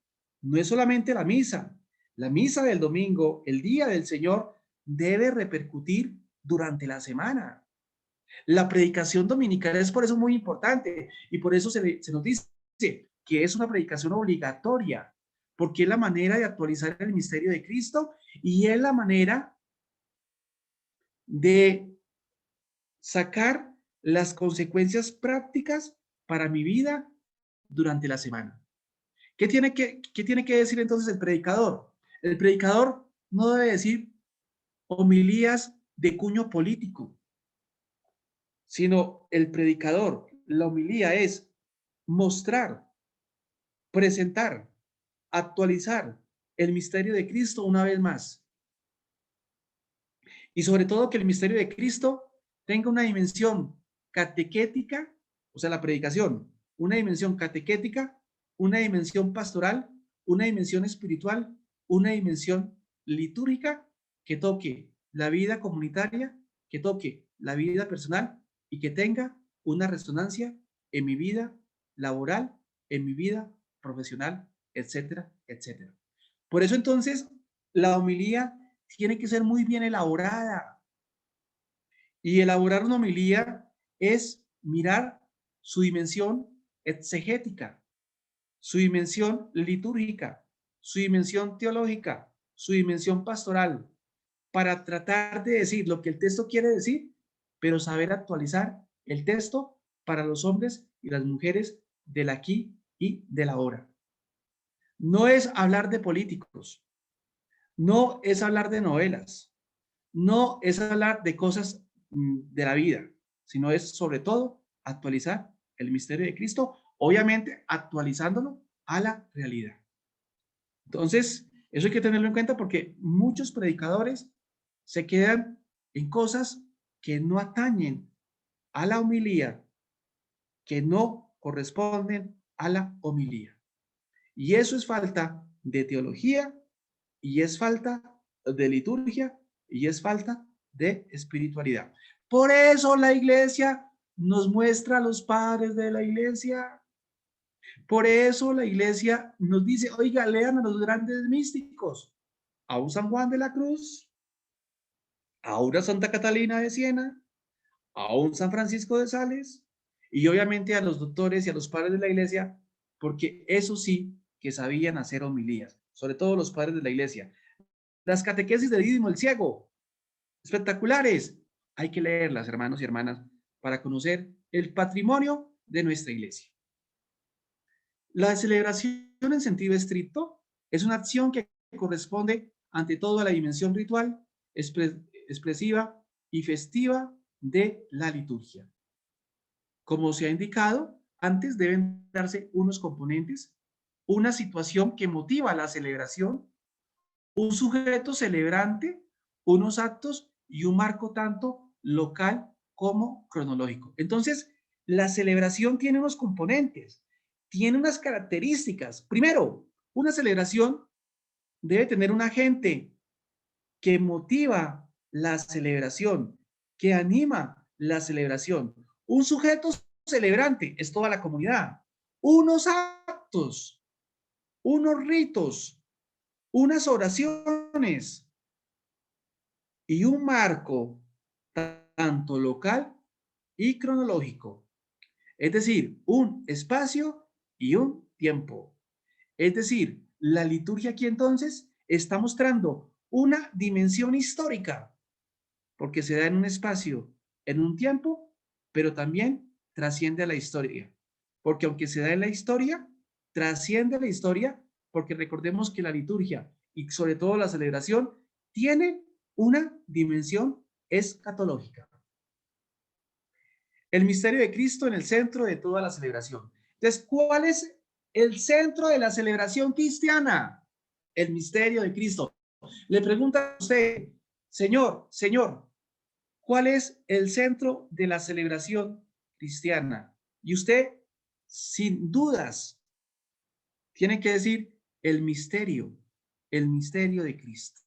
no es solamente la misa del domingo, el día del Señor, debe repercutir durante la semana. La predicación dominical es por eso muy importante y por eso se nos dice que es una predicación obligatoria, porque es la manera de actualizar el misterio de Cristo y es la manera de sacar las consecuencias prácticas para mi vida durante la semana. ¿Qué tiene que decir entonces el predicador? El predicador no debe decir homilías de cuño político, sino el predicador, la homilía es mostrar, presentar, actualizar el misterio de Cristo una vez más. Y sobre todo que el misterio de Cristo tenga una dimensión catequética, o sea, la predicación, una dimensión catequética, una dimensión pastoral, una dimensión espiritual, una dimensión litúrgica que toque la vida comunitaria, que toque la vida personal y que tenga una resonancia en mi vida laboral, en mi vida profesional, etcétera, etcétera. Por eso entonces la homilía tiene que ser muy bien elaborada. Y elaborar una homilía es mirar su dimensión exegética, su dimensión litúrgica, su dimensión teológica, su dimensión pastoral, para tratar de decir lo que el texto quiere decir, pero saber actualizar el texto para los hombres y las mujeres del aquí y del ahora. No es hablar de políticos, no es hablar de novelas, no es hablar de cosas de la vida, sino es sobre todo actualizar el misterio de Cristo, obviamente actualizándolo a la realidad. Entonces, eso hay que tenerlo en cuenta porque muchos predicadores se quedan en cosas que no atañen a la homilía, que no corresponden a la homilía. Y eso es falta de teología, y es falta de liturgia, y es falta de espiritualidad. Por eso la iglesia nos muestra a los padres de la iglesia. Por eso la iglesia nos dice, oiga, lean a los grandes místicos, a un San Juan de la Cruz, a una Santa Catalina de Siena, a un San Francisco de Sales, y obviamente a los doctores y a los padres de la iglesia, porque eso sí que sabían hacer homilías, sobre todo los padres de la iglesia. Las catequesis de Dídimo el Ciego, espectaculares. Hay que leerlas, hermanos y hermanas, para conocer el patrimonio de nuestra iglesia. La celebración en sentido estricto es una acción que corresponde ante todo a la dimensión ritual, expresiva y festiva de la liturgia. Como se ha indicado, antes deben darse unos componentes, una situación que motiva la celebración, un sujeto celebrante, unos actos y un marco tanto local como cronológico. Entonces, la celebración tiene unos componentes, tiene unas características. Primero, una celebración debe tener un agente que motiva la celebración, que anima la celebración. Un sujeto celebrante es toda la comunidad. Unos actos, unos ritos, unas oraciones y un marco tanto local y cronológico. Es decir, un espacio y un tiempo. Es decir, la liturgia aquí entonces está mostrando una dimensión histórica, porque se da en un espacio, en un tiempo, pero también trasciende a la historia. Porque aunque se da en la historia, trasciende a la historia, porque recordemos que la liturgia y sobre todo la celebración tiene una dimensión escatológica. El misterio de Cristo en el centro de toda la celebración. Entonces, ¿cuál es el centro de la celebración cristiana? El misterio de Cristo. Le pregunta a usted, Señor, ¿cuál es el centro de la celebración cristiana? Y usted, sin dudas, tiene que decir el misterio de Cristo.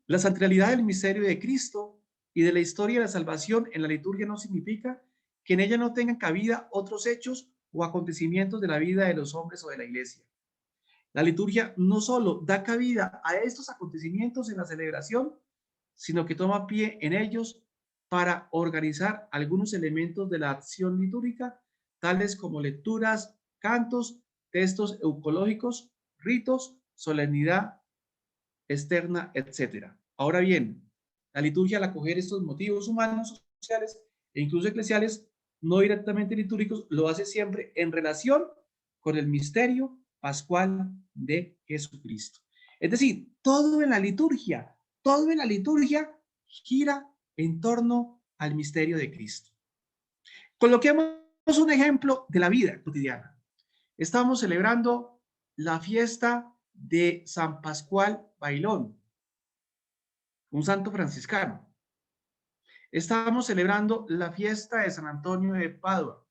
La centralidad del misterio de Cristo y de la historia de la salvación en la liturgia no significa que en ella no tengan cabida otros hechos o acontecimientos de la vida de los hombres o de la iglesia. La liturgia no solo da cabida a estos acontecimientos en la celebración, sino que toma pie en ellos para organizar algunos elementos de la acción litúrgica, tales como lecturas, cantos, textos eucológicos, ritos, solemnidad externa, etcétera. Ahora bien, la liturgia al acoger estos motivos humanos, sociales e incluso eclesiales, no directamente litúrgicos, lo hace siempre en relación con el misterio pascual de Jesucristo. Es decir, todo en la liturgia gira en torno al misterio de Cristo. Coloquemos un ejemplo de la vida cotidiana. Estamos celebrando la fiesta de San Pascual Bailón, un santo franciscano. Estamos celebrando la fiesta de San Antonio de Padua.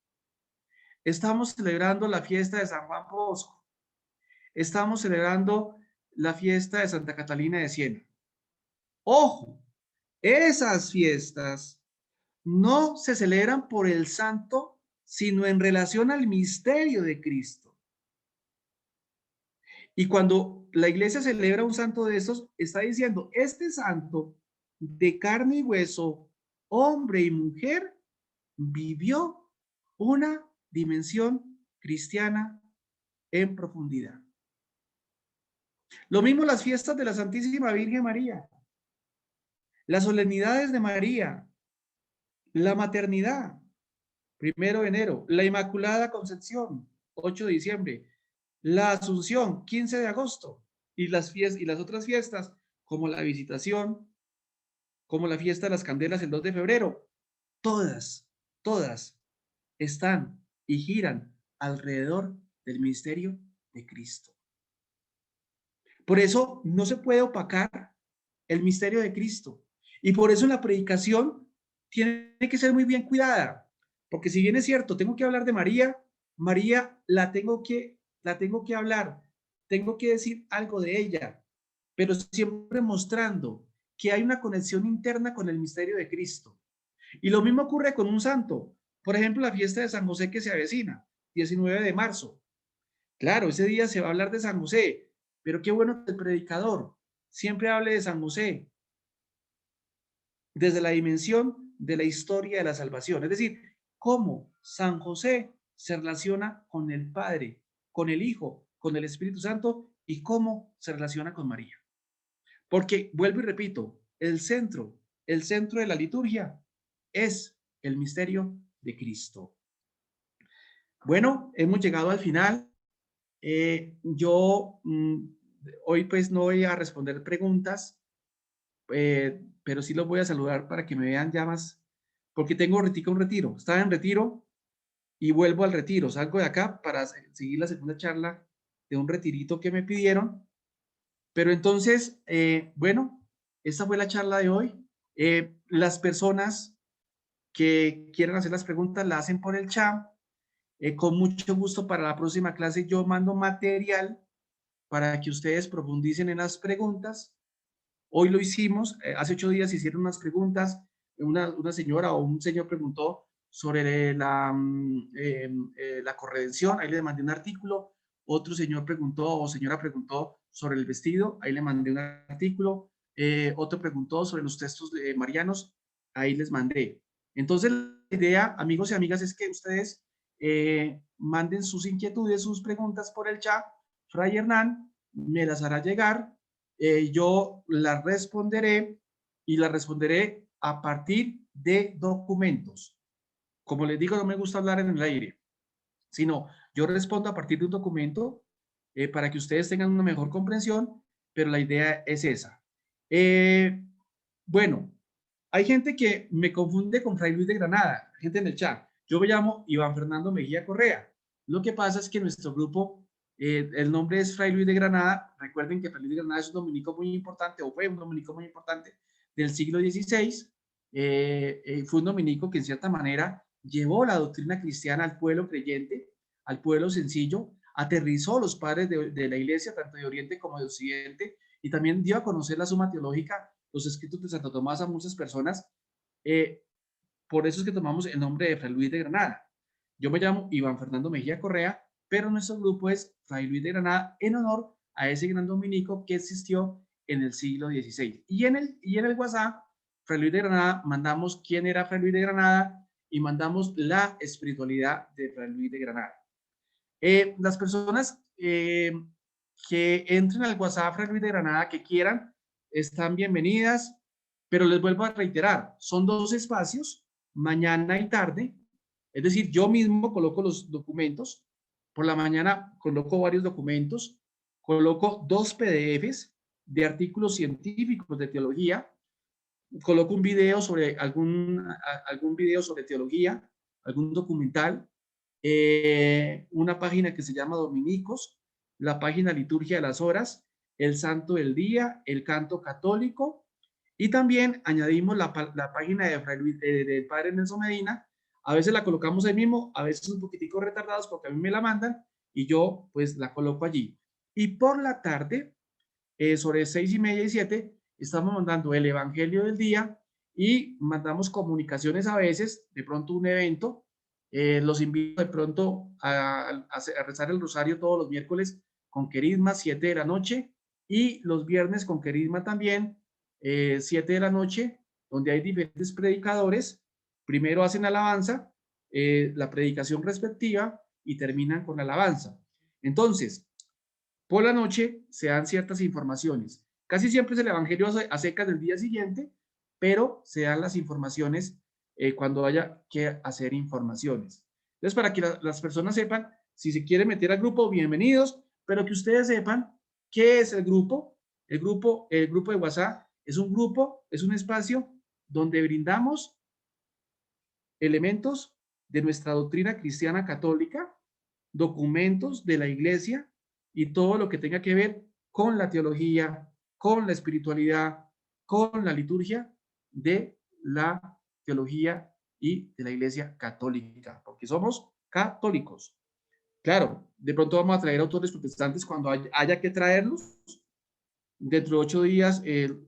Estamos celebrando la fiesta de San Juan Bosco. Estamos celebrando la fiesta de Santa Catalina de Siena. Ojo, esas fiestas no se celebran por el santo, sino en relación al misterio de Cristo. Y cuando la iglesia celebra un santo de esos, está diciendo, este santo de carne y hueso, hombre y mujer, vivió una dimensión cristiana en profundidad. Lo mismo las fiestas de la Santísima Virgen María, las solemnidades de María, la maternidad, 1 de enero, la Inmaculada Concepción, 8 de diciembre, la Asunción, 15 de agosto, y las otras fiestas, como la Visitación, como la fiesta de las Candelas el 2 de febrero, todas están y giran alrededor del misterio de Cristo. Por eso no se puede opacar el misterio de Cristo. Y por eso la predicación tiene que ser muy bien cuidada. Porque si bien es cierto, tengo que hablar de María, María la tengo que hablar, tengo que decir algo de ella, pero siempre mostrando que hay una conexión interna con el misterio de Cristo. Y lo mismo ocurre con un santo. Por ejemplo, la fiesta de San José que se avecina, 19 de marzo. Claro, ese día se va a hablar de San José, pero qué bueno que el predicador siempre hable de San José desde la dimensión de la historia de la salvación. Es decir, cómo San José se relaciona con el Padre, con el Hijo, con el Espíritu Santo y cómo se relaciona con María. Porque, vuelvo y repito, el centro de la liturgia es el misterio de Cristo. Bueno, hemos llegado al final. Yo hoy pues no voy a responder preguntas, pero sí los voy a saludar para que me vean ya más, porque tengo un retiro. Estaba en retiro y vuelvo al retiro. Salgo de acá para seguir la segunda charla de un retirito que me pidieron. Pero entonces, bueno, esta fue la charla de hoy. Las personas que quieran hacer las preguntas la hacen por el chat. Con mucho gusto para la próxima clase yo mando material para que ustedes profundicen en las preguntas. Hoy lo hicimos, hace 8 días hicieron unas preguntas, una señora o un señor preguntó sobre la corredención, ahí le mandé un artículo, otro señor preguntó o señora preguntó sobre el vestido, ahí le mandé un artículo, otro preguntó sobre los textos marianos, ahí les mandé. Entonces la idea, amigos y amigas, es que ustedes manden sus inquietudes, sus preguntas por el chat. Fray Hernán me las hará llegar, yo las responderé y las responderé a partir de documentos. Como les digo, no me gusta hablar en el aire, sino yo respondo a partir de un documento para que ustedes tengan una mejor comprensión, pero la idea es esa. Bueno, hay gente que me confunde con Fray Luis de Granada, gente en el chat. Yo me llamo Iván Fernando Mejía Correa. Lo que pasa es que nuestro grupo, el nombre es Fray Luis de Granada. Recuerden que Fray Luis de Granada es un dominico muy importante, o fue un dominico muy importante del siglo XVI. Fue un dominico que en cierta manera llevó la doctrina cristiana al pueblo creyente, al pueblo sencillo, aterrizó los padres de la iglesia, tanto de Oriente como de Occidente, y también dio a conocer la suma teológica, los escritos de Santo Tomás a muchas personas. Por eso es que tomamos el nombre de Fray Luis de Granada. Yo me llamo Iván Fernando Mejía Correa, pero nuestro grupo es Fray Luis de Granada en honor a ese gran dominico que existió en el siglo XVI. Y en el WhatsApp, Fray Luis de Granada, mandamos quién era Fray Luis de Granada y mandamos la espiritualidad de Fray Luis de Granada. Las personas que entren al WhatsApp Fray Luis de Granada, que quieran, están bienvenidas, pero les vuelvo a reiterar, son 2 espacios, mañana y tarde, es decir, yo mismo coloco los documentos, por la mañana coloco varios documentos, coloco 2 PDFs de artículos científicos de teología, coloco un video sobre algún video sobre teología, algún documental, una página que se llama Dominicos, la página Liturgia de las Horas, el Santo del Día, el Canto Católico, y también añadimos la página de Fray Luis, del Padre Nelson Medina. A veces la colocamos ahí mismo, a veces un poquitico retardados porque a mí me la mandan y yo pues la coloco allí. Y por la tarde, sobre 6:30 y 7, estamos mandando el Evangelio del día y mandamos comunicaciones a veces, de pronto un evento. Los invito de pronto a rezar el rosario todos los miércoles con Querisma, 7 de la noche, y los viernes con Querisma también, 7 de la noche, donde hay diferentes predicadores. Primero hacen alabanza, la predicación respectiva, y terminan con la alabanza. Entonces, por la noche se dan ciertas informaciones. Casi siempre es el Evangelio a secas del día siguiente, pero se dan las informaciones cuando haya que hacer informaciones. Entonces, para que las personas sepan, si se quieren meter al grupo, bienvenidos, pero que ustedes sepan qué es el grupo. El grupo de WhatsApp es un grupo, es un espacio donde brindamos elementos de nuestra doctrina cristiana católica, documentos de la iglesia y todo lo que tenga que ver con la teología, con la espiritualidad, con la liturgia de la teología y de la iglesia católica, porque somos católicos. Claro, de pronto vamos a traer autores protestantes cuando haya que traerlos. Dentro de 8 días,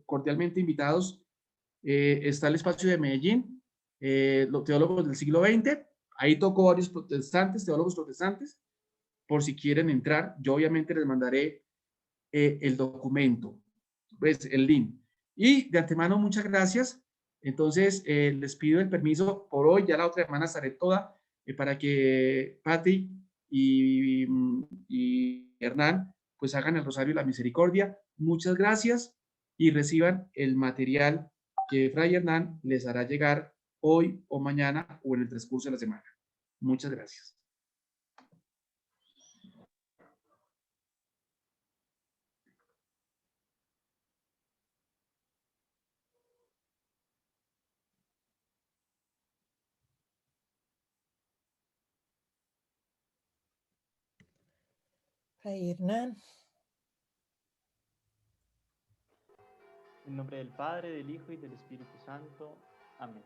cordialmente invitados, está el espacio de Medellín, los teólogos del siglo XX. Ahí tocó varios protestantes, teólogos protestantes, por si quieren entrar. Yo obviamente les mandaré el documento, pues el link. Y de antemano, muchas gracias. Entonces, les pido el permiso por hoy. Ya la otra semana estaré toda para que Patti y Hernán pues hagan el Rosario y la Misericordia. Muchas gracias y reciban el material que Fray Hernán les hará llegar hoy o mañana o en el transcurso de la semana. Muchas gracias. Fray Hernán. En nombre del Padre, del Hijo y del Espíritu Santo. Amén.